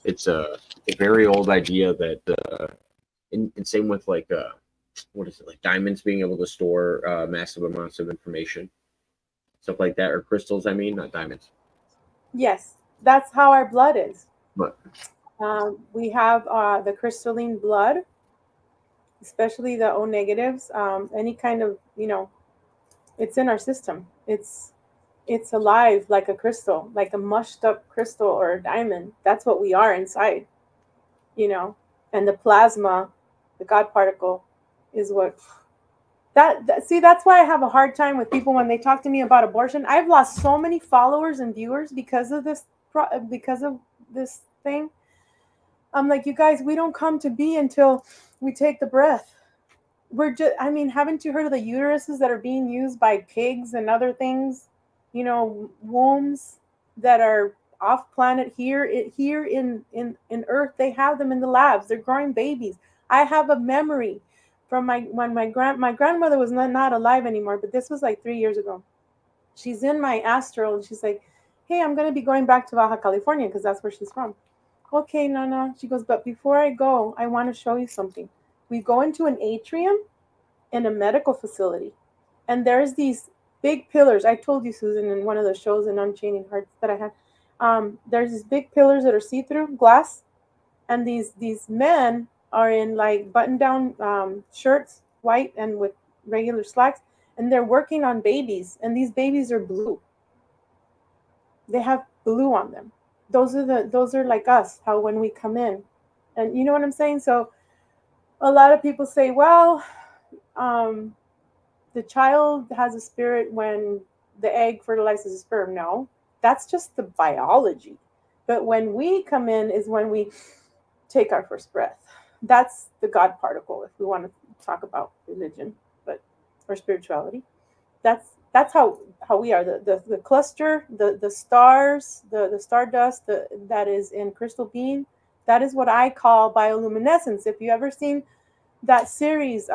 it's a very old idea that and same with like what is it, like diamonds being able to store massive amounts of information, stuff like that, or crystals. I mean, not diamonds.
Yes, that's how our blood is.
But
We have the crystalline blood, especially the O negatives. Any kind of, it's in our system. It's alive like a crystal, like a mushed up crystal or a diamond. That's what we are inside, you know. And the plasma, the God particle, is what see, that's why I have a hard time with people when they talk to me about abortion. I've lost so many followers and viewers because of this thing. I'm like, you guys, we don't come to be until we take the breath. We're just, I mean, haven't you heard of the uteruses that are being used by pigs and other things? Wombs that are off planet here in Earth, they have them in the labs. They're growing babies. I have a memory from my grandmother was not alive anymore, but this was like 3 years ago. She's in my astral and she's like, hey, I'm going to be going back to Baja California because that's where she's from. Okay, Nana. She goes, but before I go, I want to show you something. We go into an atrium in a medical facility, and there's these big pillars. I told you, Susan, in one of the shows in Unchaining Hearts that I had. There's these big pillars that are see-through glass, and these men are in like button-down shirts, white and with regular slacks, and they're working on babies, and these babies are blue. They have blue on them. Those are like us, how when we come in, and you know what I'm saying. So a lot of people say, well, the child has a spirit when the egg fertilizes the sperm. No, that's just the biology. But when we come in is when we take our first breath. That's the God particle, if we want to talk about religion, but or spirituality. That's how we are. The cluster, the stars, the stardust that is in crystal being. That is what I call bioluminescence. If you ever seen that series,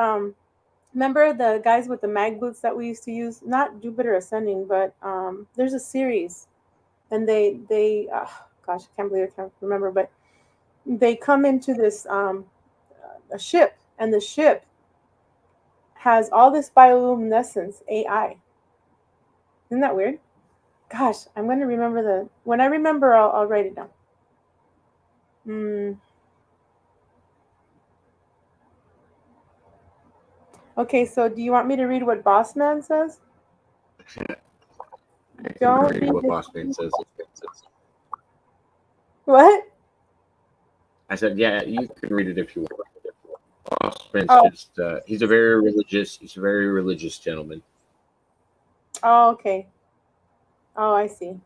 remember the guys with the mag boots that we used to use? Not Jupiter Ascending, but there's a series, and they gosh, I can't believe I can't remember, but they come into this a ship, and the ship has all this bioluminescence AI. Isn't that weird? Gosh, I'm going to remember when I remember, I'll write it down. Okay, so do you want me to read what Boss Man says?
Don't read what Boss Man says.
What?
I said, yeah, you can read it if you want. Boss Man's just, he's a very religious gentleman.
Oh, okay. Oh, I see.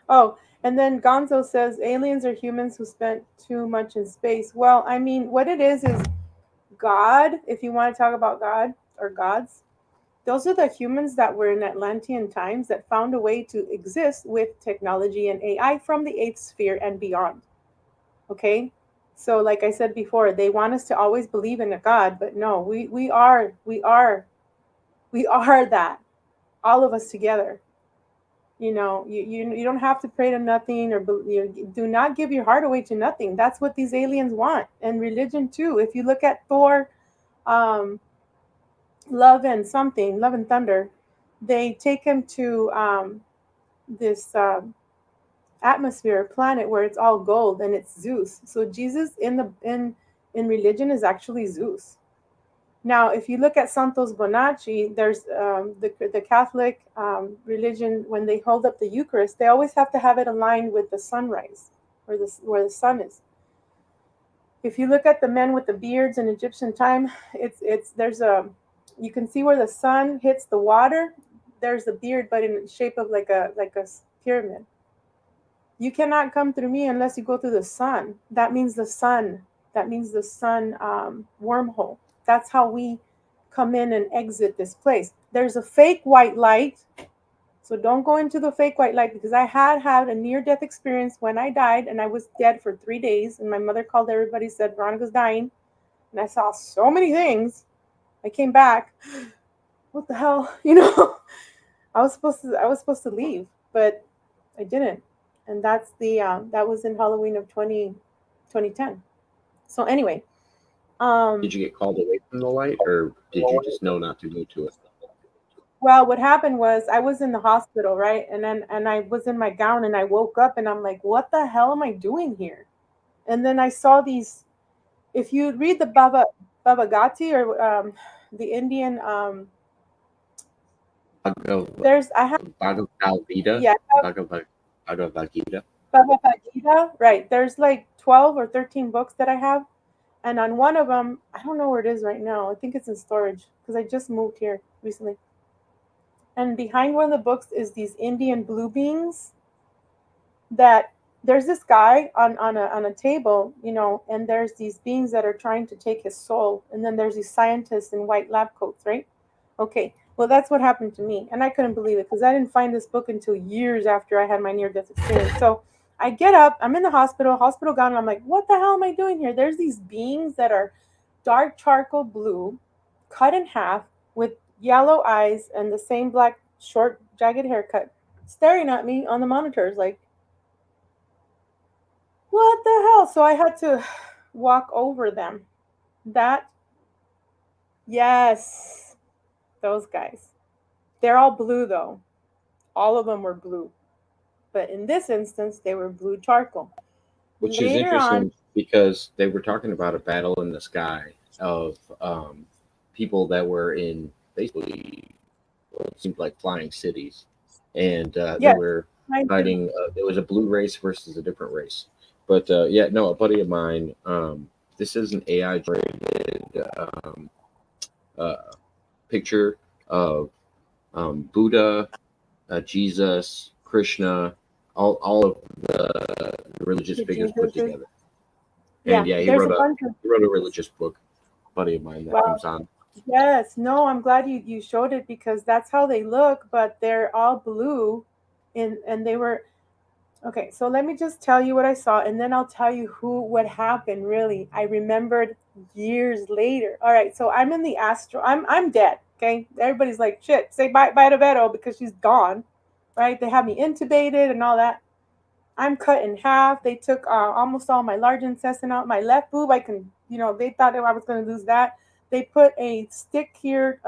Oh, and then Gonzo says aliens are humans who spent too much in space. Well, I mean, what it is God, if you want to talk about God or gods, those are the humans that were in Atlantean times that found a way to exist with technology and AI from the eighth sphere and beyond. Okay? So like I said before, they want us to always believe in a God, but no, we are that. All of us together. You don't have to pray to nothing or do not give your heart away to nothing. That's what these aliens want, and religion too. If you look at Thor, Love and Thunder, they take him to this atmosphere, planet where it's all gold and it's Zeus. So Jesus in religion is actually Zeus. Now, if you look at Santos Bonacci, there's the Catholic religion. When they hold up the Eucharist, they always have to have it aligned with the sunrise, or where the sun is. If you look at the men with the beards in Egyptian time, you can see where the sun hits the water. There's the beard, but in the shape of like a pyramid. You cannot come through me unless you go through the sun. That means the sun. That means the sun wormhole. That's how we come in and exit this place. There's a fake white light. So don't go into the fake white light, because I had a near-death experience when I died, and I was dead for 3 days. And my mother called everybody, said, Veronica's dying. and I saw so many things. I came back. What the hell? You know, I was supposed to leave, but I didn't. And that's that was in Halloween of 2010. So anyway,
Did
um,
you get called away from the light, or did you just know not to go to it?
well, what happened was I was in the hospital, right? And I was in my gown and I woke up and I'm like, what the hell am I doing here? And then I saw these. If you read the Baba Gati or the Indian,
Bhagavad
there's I have
Bhagavad Gita.
yeah
Bhagavad Gita.
Baba Gita, right? There's like 12 or 13 books that I have, and on one of them, I don't know where it is right now. I think it's in storage because I just moved here recently. And behind one of the books is these Indian blue beings that there's this guy on a table, you know, and there's these beings that are trying to take his soul, and then there's these scientists in white lab coats, right? Okay, well that's what happened to me, and I couldn't believe it because I didn't find this book until years after I had my near-death experience. So I get up, I'm in the hospital gown, and I'm like, what the hell am I doing here? There's these beings that are dark charcoal blue, cut in half, with yellow eyes and the same black short jagged haircut, staring at me on the monitors like, what the hell? So I had to walk over them. That, yes, those guys. They're all blue though. All of them were blue. But in this instance, they were blue charcoal.
Which is
Later on,
interesting because they were talking about a battle in the sky of people that were in basically what seemed like flying cities, and they
yes,
were
I do.
fighting. There was a blue race versus a different race. But yeah, no, a buddy of mine. This is an AI generated uh, picture of Buddha, Jesus, Krishna, all of the religious
The
figures put
Jesus.
together. And
Yeah,
yeah,
there's a bunch of.
he wrote a religious book. Buddy of mine that
Well,
comes on.
yes, no, I'm glad you showed it because that's how they look, but they're all blue, and they were. Okay, so let me just tell you what I saw, and then I'll tell you what happened. Really, I remembered years later. All right, so I'm in the astral. I'm dead. Okay, everybody's like, shit, say bye to Vero because she's gone. Right? They have me intubated and all that. I'm cut in half. They took almost all my large intestine out. My left boob, I can, you know, they thought that I was going to lose that. They put a stick here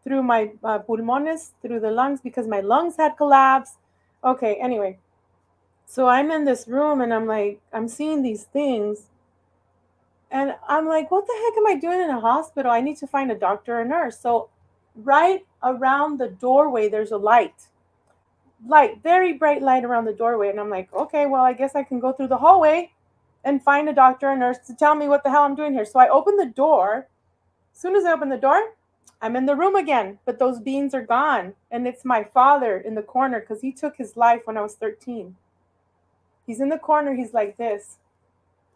through my pulmones, through the lungs, because my lungs had collapsed. Okay, anyway, so I'm in this room and I'm like, I'm seeing these things. And I'm like, what the heck am I doing in a hospital? I need to find a doctor or a nurse. So, right around the doorway, there's a light, very bright light around the doorway. And I'm like, okay, well, I guess I can go through the hallway and find a doctor or nurse to tell me what the hell I'm doing here. So I open the door. As soon as I open the door, I'm in the room again, but those beans are gone. And it's my father in the corner because he took his life when I was 13. He's in the corner. He's like this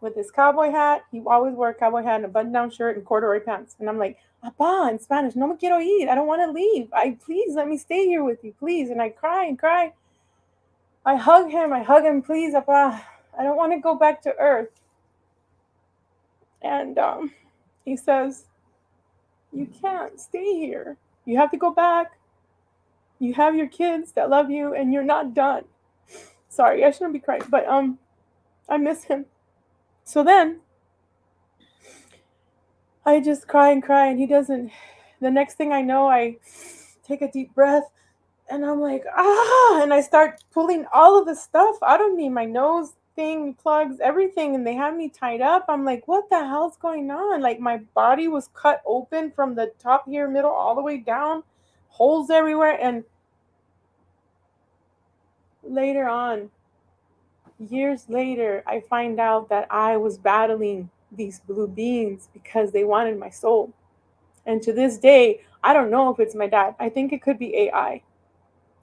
with his cowboy hat. He always wore a cowboy hat and a button-down shirt and corduroy pants. And I'm like, Apa, in Spanish, no me quiero ir. I don't want to leave. Please let me stay here with you, please. And I cry and cry. I hug him, please, Apa. I don't want to go back to Earth. And he says, you can't stay here. You have to go back. You have your kids that love you, and you're not done. Sorry, I shouldn't be crying, but I miss him. So then I just cry and cry, and he doesn't. The next thing I know, I take a deep breath, and I'm like, and I start pulling all of the stuff out of me, my nose thing, plugs, everything, and they have me tied up. I'm like, what the hell's going on? Like my body was cut open from the top here, middle, all the way down, holes everywhere. And later on, years later, I find out that I was battling these blue beings because they wanted my soul. And to this day, I don't know if it's my dad. I think it could be AI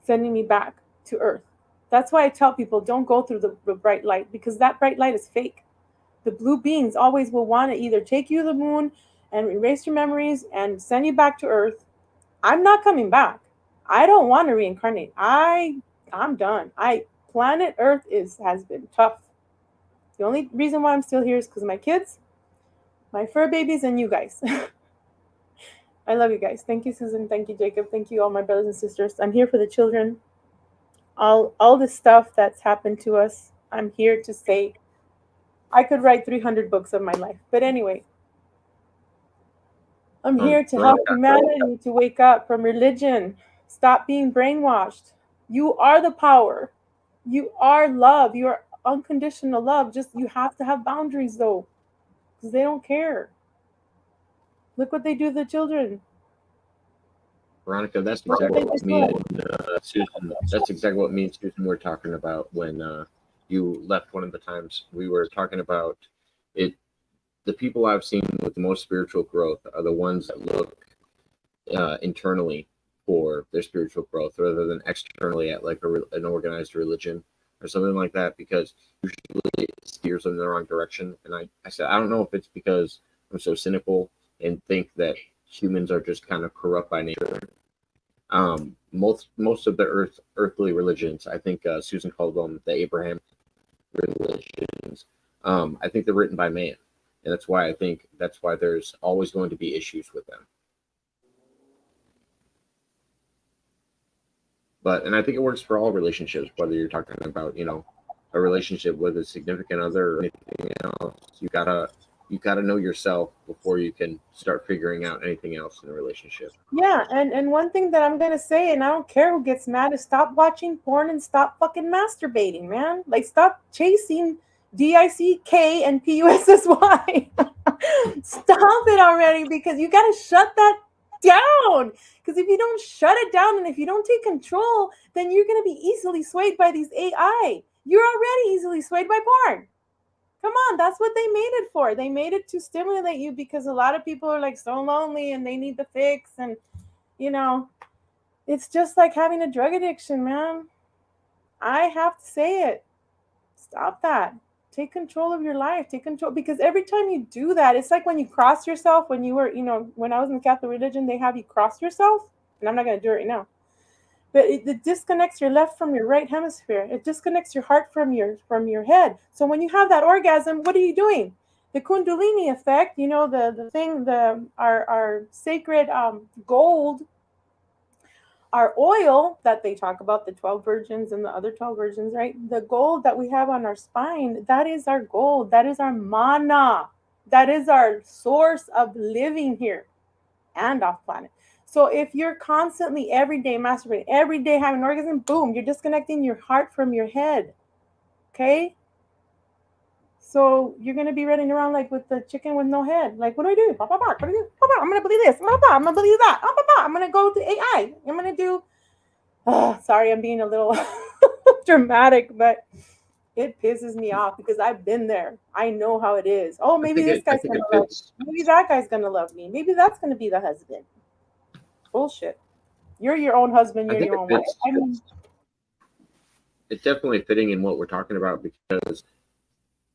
sending me back to Earth. That's why I tell people don't go through the bright light because that bright light is fake. The blue beings always will want to either take you to the moon and erase your memories and send you back to Earth. I'm not coming back. I don't want to reincarnate. I'm done. Planet Earth has been tough. The only reason why I'm still here is because of my kids. My fur babies and you guys. I love you guys. Thank you, Susan. Thank you, Jacob. Thank you, all my brothers and sisters. I'm here for the children. All the stuff that's happened to us, I'm here to say I could write 300 books of my life. But anyway, I'm here to help humanity to wake up from religion. Stop being brainwashed. You are the power. You are love. You are unconditional love. Just you have to have boundaries though, because they don't care. Look what they do to the children.
Veronica, that's exactly what me and Susan. That's exactly what me and Susan were talking about when you left one of the times. We were talking about it. The people I've seen with the most spiritual growth are the ones that look internally for their spiritual growth rather than externally at like an organized religion or something like that, because usually it steers them in the wrong direction. And I said, I don't know if it's because I'm so cynical and think that humans are just kind of corrupt by nature. Most of the earthly religions, I think Susan called them the Abraham religions. I think they're written by man, and that's why there's always going to be issues with them. And I think it works for all relationships, whether you're talking about, a relationship with a significant other or anything else. You gotta know yourself before you can start figuring out anything else in a relationship.
Yeah, and one thing that I'm gonna say, and I don't care who gets mad, is stop watching porn and stop fucking masturbating, man. Like stop chasing DICK and PUSSY. Stop it already, because you gotta shut that down. Because if you don't shut it down and if you don't take control, then you're gonna be easily swayed by these AI. You're already easily swayed by porn. Come on, that's what they made it for. They made it to stimulate you because a lot of people are like so lonely and they need the fix. And, it's just like having a drug addiction, man. I have to say it. Stop that. Take control of your life. Take control, because every time you do that, it's like when you cross yourself, when you were, when I was in the Catholic religion, they have you cross yourself. And I'm not going to do it right now. But it disconnects your left from your right hemisphere. It disconnects your heart from your head. So when you have that orgasm, what are you doing? The Kundalini effect, the thing, our sacred gold, our oil that they talk about, the 12 virgins and the other 12 virgins, right? The gold that we have on our spine, that is our gold. That is our mana. That is our source of living here and off planet. So if you're constantly every day masturbating, every day having an orgasm, boom, you're disconnecting your heart from your head. Okay? So you're going to be running around like with the chicken with no head. Like, what do I do? What do I do? I'm going to believe this. I'm going to believe that. I'm going to go to AI. I'm going to do... sorry, I'm being a little dramatic, but it pisses me off because I've been there. I know how it is. Oh, maybe this guy's going to love me. Maybe that guy's going to love me. Maybe that's going to be the husband. Bullshit. You're your own husband. You're your own wife. I mean,
it's definitely fitting in what we're talking about, because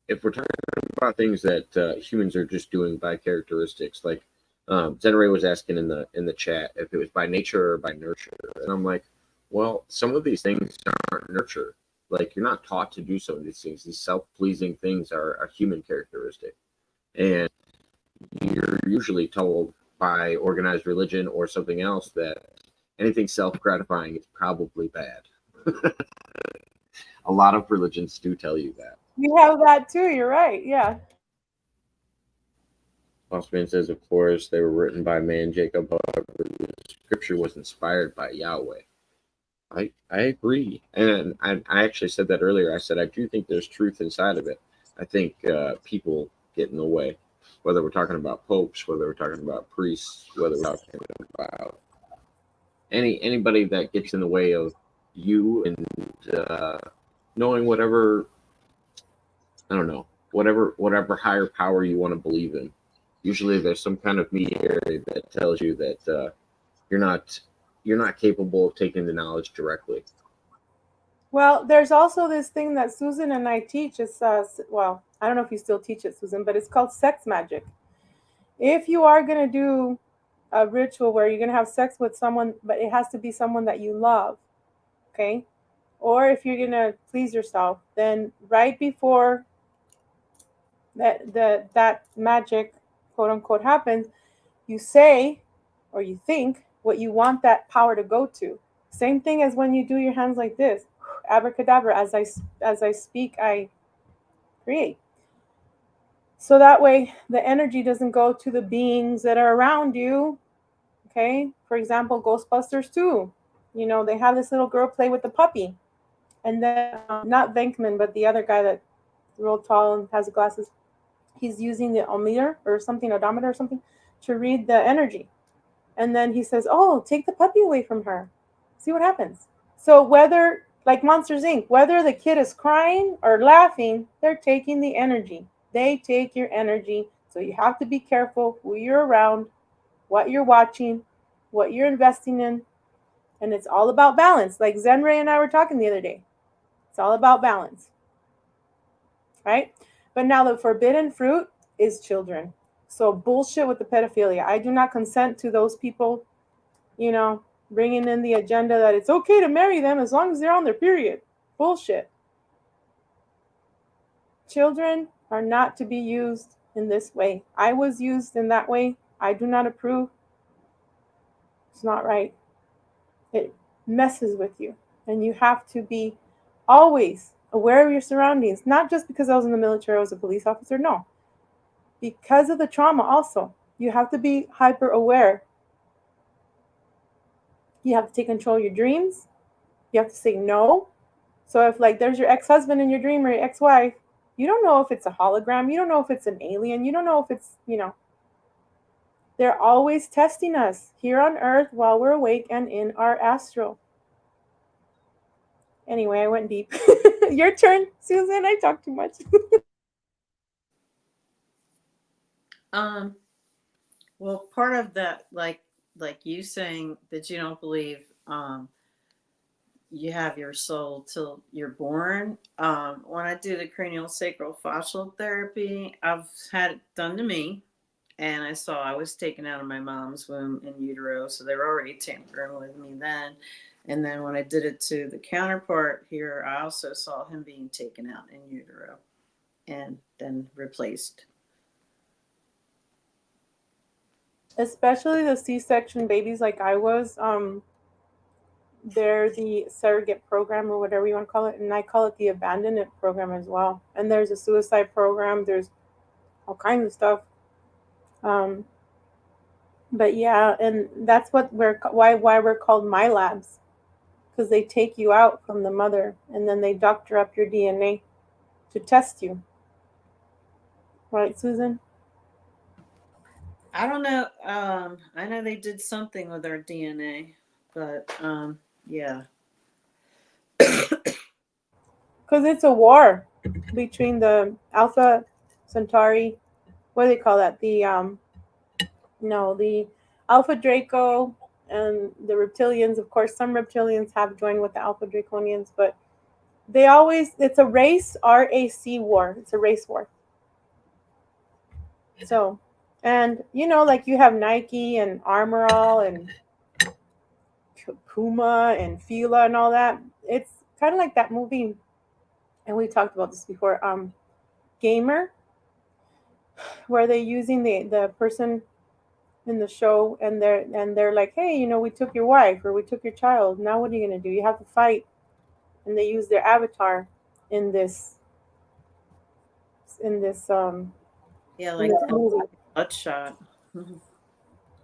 if we're talking about things that humans are just doing by characteristics, like Zenray was asking in the chat if it was by nature or by nurture, and I'm like, well, some of these things aren't nurture. Like, you're not taught to do some of these things. These self-pleasing things are a human characteristic, and you're usually told by organized religion or something else that anything self-gratifying is probably bad. A lot of religions do tell you that.
You have that too. You're right. Yeah.
Bossman says, of course, they were written by man, Jacob. However, the scripture was inspired by Yahweh. I agree. And I actually said that earlier. I said, I do think there's truth inside of it. I think people get in the way, whether we're talking about popes, whether we're talking about priests, whether we're talking about anybody that gets in the way of you and knowing whatever, I don't know, whatever higher power you want to believe in. Usually there's some kind of mediator that tells you that you're not capable of taking the knowledge directly.
Well, there's also this thing that Susan and I teach. It's well, I don't know if you still teach it, Susan, but it's called sex magic. If you are going to do a ritual where you're going to have sex with someone, but it has to be someone that you love, okay? Or if you're going to please yourself, then right before that magic quote unquote happens, you say or you think what you want that power to go to. Same thing as when you do your hands like this. Abracadabra, as I speak, I create. So that way the energy doesn't go to the beings that are around you. Okay? For example, Ghostbusters 2. They have this little girl play with the puppy. And then not Venkman, but the other guy that's real tall and has glasses. He's using the ometer or something, odometer or something, to read the energy. And then he says, "Oh, take the puppy away from her. See what happens." So whether, like Monsters Inc., whether the kid is crying or laughing, they're taking the energy. They take your energy. So you have to be careful who you're around, what you're watching, what you're investing in. And it's all about balance. Like Zenray and I were talking the other day. It's all about balance. Right? But now the forbidden fruit is children. So bullshit with the pedophilia. I do not consent to those people, bringing in the agenda that it's okay to marry them as long as they're on their period. Bullshit. Children are not to be used in this way. I was used in that way. I do not approve. It's not right. It messes with you. And you have to be always aware of your surroundings, not just because I was in the military, I was a police officer. No. Because of the trauma, also. You have to be hyper aware. You have to take control of your dreams. You have to say no. So if like there's your ex-husband in your dream or your ex-wife, you don't know if it's a hologram, you don't know if it's an alien, you don't know if it's. They're always testing us here on earth while we're awake and in our astral. Anyway, I went deep. Your turn, Susan. I talk too much.
Well, part of that, like you saying that you don't believe you have your soul till you're born. When I do the cranial sacral fascial therapy, I've had it done to me, and I saw I was taken out of my mom's womb in utero, so they were already tampering with me then. And then when I did it to the counterpart here, I also saw him being taken out in utero and then replaced.
Especially the C-section babies like I was. They're the surrogate program or whatever you want to call it, and I call it the abandonment program as well. And there's a suicide program. There's all kinds of stuff. Um, but yeah, and that's what why we're called my labs, because they take you out from the mother and then they doctor up your DNA to test you. Right, Susan?
I don't know. I know they did something with our DNA, but yeah.
Because it's a war between the Alpha Centauri. What do they call that? The Alpha Draco and the reptilians. Of course, some reptilians have joined with the Alpha Draconians, but it's a race, RAC war. It's a race war. So, and like you have Nike and Armor All and Puma and Fila and all that. It's kind of like that movie, and we talked about this before. Gamer, where they're using the person in the show, and they're like, hey, we took your wife or we took your child. Now what are you gonna do? You have to fight, and they use their avatar in this in this
Yeah,
in
like
this movie.
Bloodshot.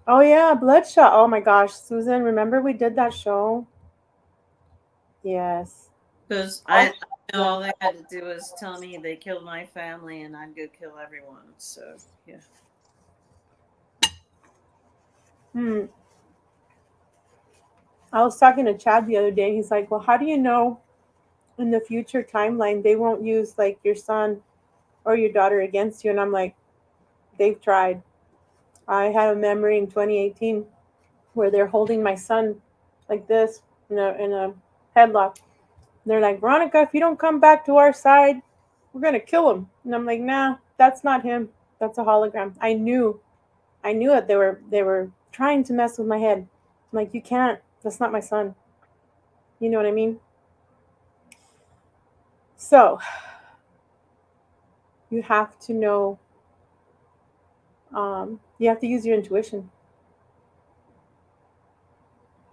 Oh yeah, Bloodshot. Oh my gosh, Susan, remember we did that show? Yes.
Because I know all they had to do was tell me they killed my family and I'd go kill everyone. So, yeah.
I was talking to Chad the other day. He's like, well, how do you know in the future timeline they won't use like your son or your daughter against you? And I'm like, they've tried. I have a memory in 2018 where they're holding my son like this in a headlock. They're like, Veronica, if you don't come back to our side, we're gonna kill him. And I'm like, nah, that's not him. That's a hologram. I knew that they were trying to mess with my head. I'm like, you can't. That's not my son. You know what I mean? So you have to know You have to use your intuition.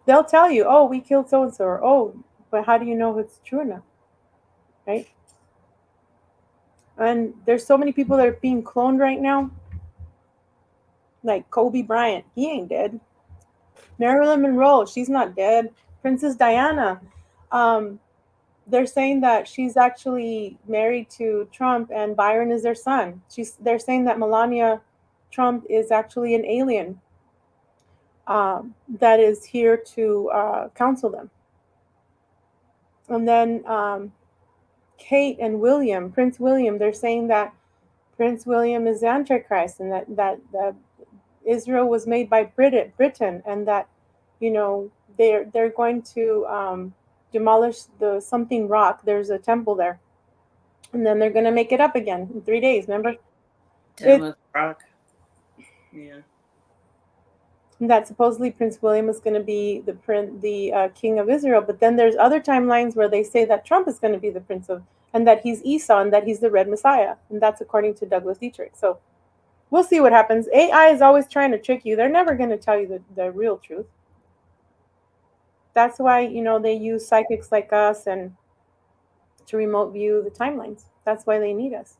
They'll tell you, oh, we killed so and so, or oh, but how do you know if it's true or not? Right? And there's so many people that are being cloned right now. Like Kobe Bryant, he ain't dead. Marilyn Monroe, she's not dead. Princess Diana, um, they're saying that she's actually married to Trump and Byron is their son. They're saying that Melania Trump is actually an alien that is here to counsel them. And then Kate and William, Prince William, they're saying that Prince William is Antichrist and that Israel was made by Britain, and that they're going to demolish the something rock. There's a temple there, and then they're going to make it up again in 3 days. Remember?
Plymouth Rock. Yeah.
That supposedly Prince William is going to be the king of Israel, but then there's other timelines where they say that Trump is going to be the prince of, and that he's Esau, and that he's the red Messiah, and that's according to Douglas Dietrich. So we'll see what happens. AI is always trying to trick you. They're never going to tell you the real truth. That's why they use psychics like us and to remote view the timelines. That's why they need us.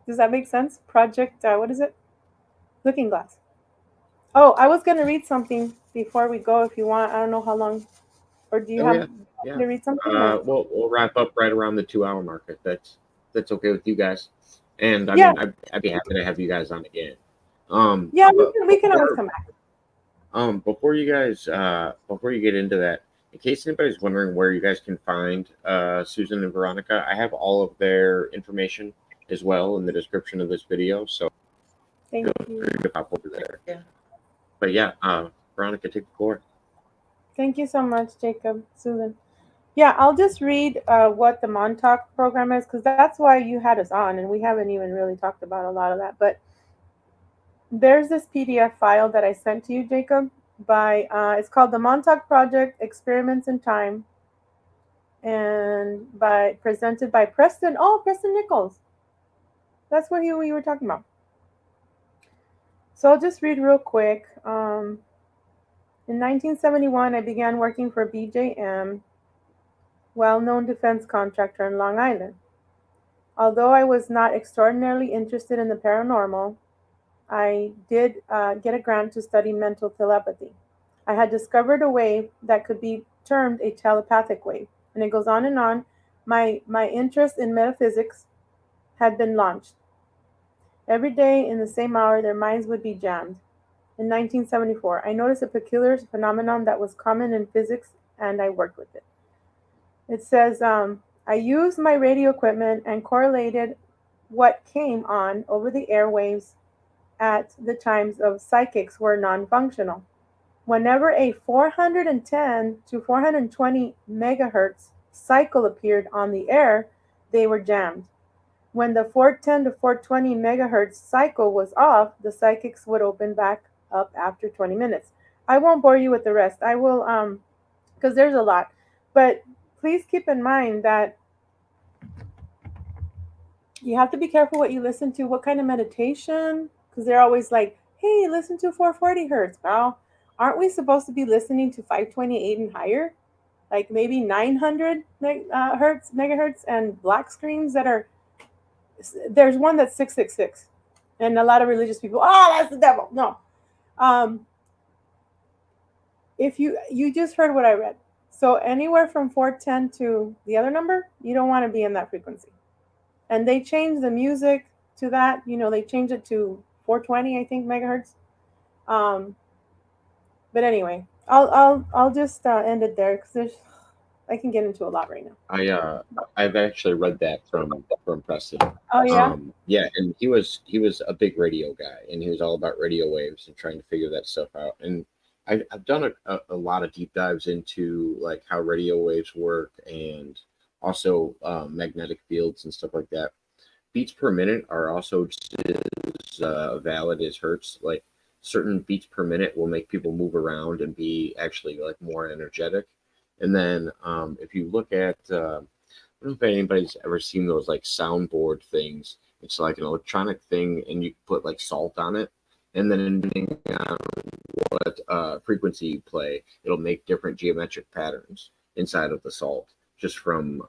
Does that make sense? Project what is it? Looking Glass. Oh, I was going to read something before we go if you want. I don't know how long. Or do you have to read something?
We'll wrap up right around the 2-hour mark if that's okay with you guys. And I mean, I'd be happy to have you guys on again.
We can always come back.
Before you get into that, in case anybody's wondering where you guys can find Susan and Veronica, I have all of their information as well in the description of this video. So
Thank you.
Free to pop over there.
Yeah.
But yeah, Veronica, take the floor.
Thank you so much, Jacob, Susan. Yeah, I'll just read what the Montauk program is, because that's why you had us on, and we haven't even really talked about a lot of that. But there's this PDF file that I sent to you, Jacob, it's called the Montauk Project Experiments in Time, and presented by Preston. Oh, Preston Nichols. That's what we were talking about. So I'll just read real quick. In 1971, I began working for BJM, well-known defense contractor in Long Island. Although I was not extraordinarily interested in the paranormal, I did get a grant to study mental telepathy. I had discovered a wave that could be termed a telepathic wave, and it goes on and on. My interest in metaphysics had been launched. Every day in the same hour, their minds would be jammed. In 1974, I noticed a peculiar phenomenon that was common in physics, and I worked with it. It says, I used my radio equipment and correlated what came on over the airwaves at the times of psychics were non-functional. Whenever a 410 to 420 megahertz cycle appeared on the air, they were jammed. When the 410 to 420 megahertz cycle was off, the psychics would open back up after 20 minutes. I won't bore you with the rest. I will, because there's a lot. But please keep in mind that you have to be careful what you listen to, what kind of meditation, because they're always like, hey, listen to 440 hertz. Well, aren't we supposed to be listening to 528 and higher? Like maybe 900 megahertz, and black screens that are, there's one that's 666. And a lot of religious people, oh, that's the devil. No. If you just heard what I read. So anywhere from 410 to the other number, you don't want to be in that frequency. And they changed the music to that. They changed it to 420, I think, megahertz. But anyway, I'll just end it there because I can get into a lot right now.
I've actually read that from Preston.
Oh yeah.
Yeah, and he was a big radio guy, and he was all about radio waves and trying to figure that stuff out. And I've done a lot of deep dives into like how radio waves work, and also magnetic fields and stuff like that. Beats per minute are also just as valid as hertz. Like certain beats per minute will make people move around and be actually like more energetic. And then if you look at, I don't know if anybody's ever seen those like soundboard things It's like an electronic thing, and you put like salt on it, and then depending on what frequency you play, it'll make different geometric patterns inside of the salt just from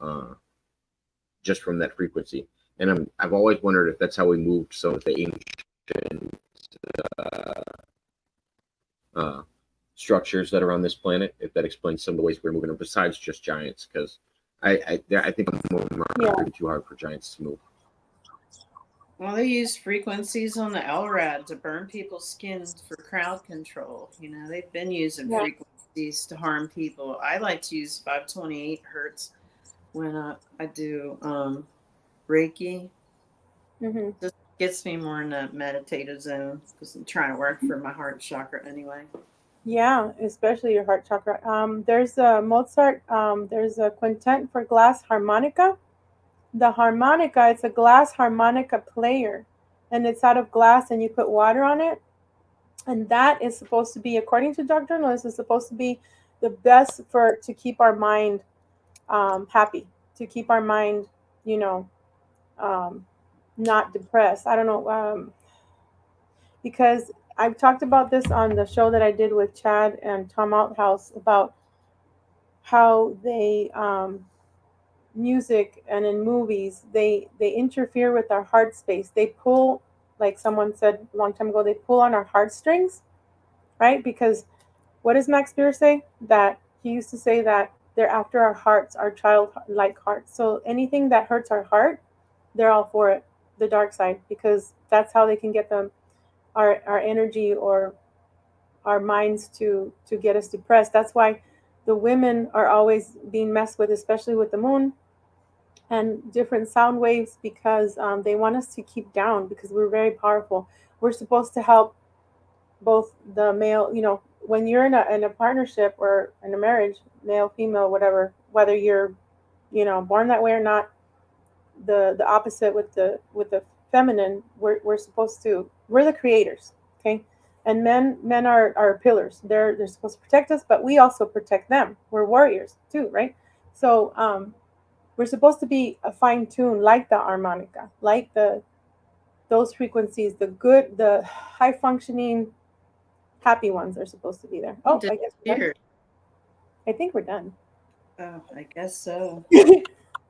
that frequency. And I've always wondered if that's how we moved some of the ancient structures that are on this planet. If that explains some of the ways we're moving them, besides just giants, because I think I'm too hard for giants to move.
Well, they use frequencies on the LRAD to burn people's skins for crowd control. You know, they've been using frequencies to harm people. I like to use 528 hertz when I do Reiki.
Mm-hmm.
Just gets me more in the meditative zone because I'm trying to work for my heart chakra anyway.
Yeah, especially your heart chakra. There's a Mozart. There's a quintet for glass harmonica. The harmonica, it's a glass harmonica player, and it's out of glass, and you put water on it, and that is supposed to be, according to Dr. Lewis, is supposed to be the best to keep our mind happy, to keep our mind, not depressed. I don't know, because I've talked about this on the show that I did with Chad and Tom Outhouse about how they music and in movies they interfere with our heart space. They pull, like someone said a long time ago, they pull on our heartstrings, right? Because what does Max Beer say? That he used to say that they're after our hearts, our childlike hearts. So anything that hurts our heart, they're all for it, the dark side, because that's how they can get them our energy or our minds to get us depressed. That's why the women are always being messed with, especially with the moon and different sound waves, because they want us to keep down, because we're very powerful. We're supposed to help both the male, when you're in a partnership or in a marriage, male, female, whatever, whether you're, born that way or not, the opposite with the feminine, we're supposed to, we're the creators, okay? And men are pillars. They're supposed to protect us, but we also protect them. We're warriors too, right? So we're supposed to be a fine tune, like the harmonica, like those frequencies, the high functioning, happy ones are supposed to be there. Oh, I guess we're done. I think we're done.
Oh, I guess so.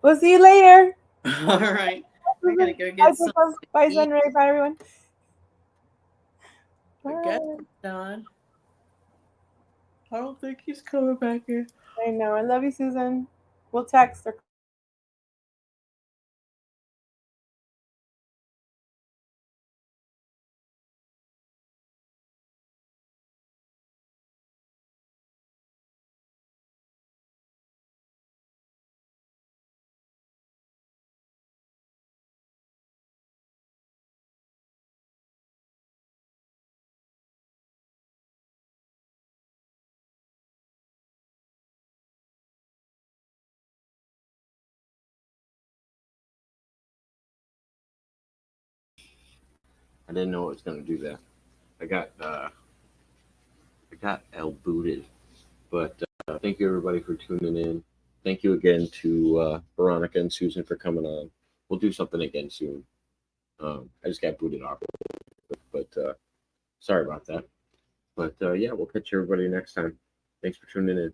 We'll see you later.
All right. I gotta go get some.
Bye, Sunray. Bye, everyone.
I guess we're done. I don't think he's coming back in.
I know. I love you, Susan. We'll text or
I didn't know it was going to do that. I got L booted, but thank you everybody for tuning in. Thank you again to Veronica and Susan for coming on. We'll do something again soon. I just got booted off, but sorry about that. But yeah, we'll catch everybody next time. Thanks for tuning in.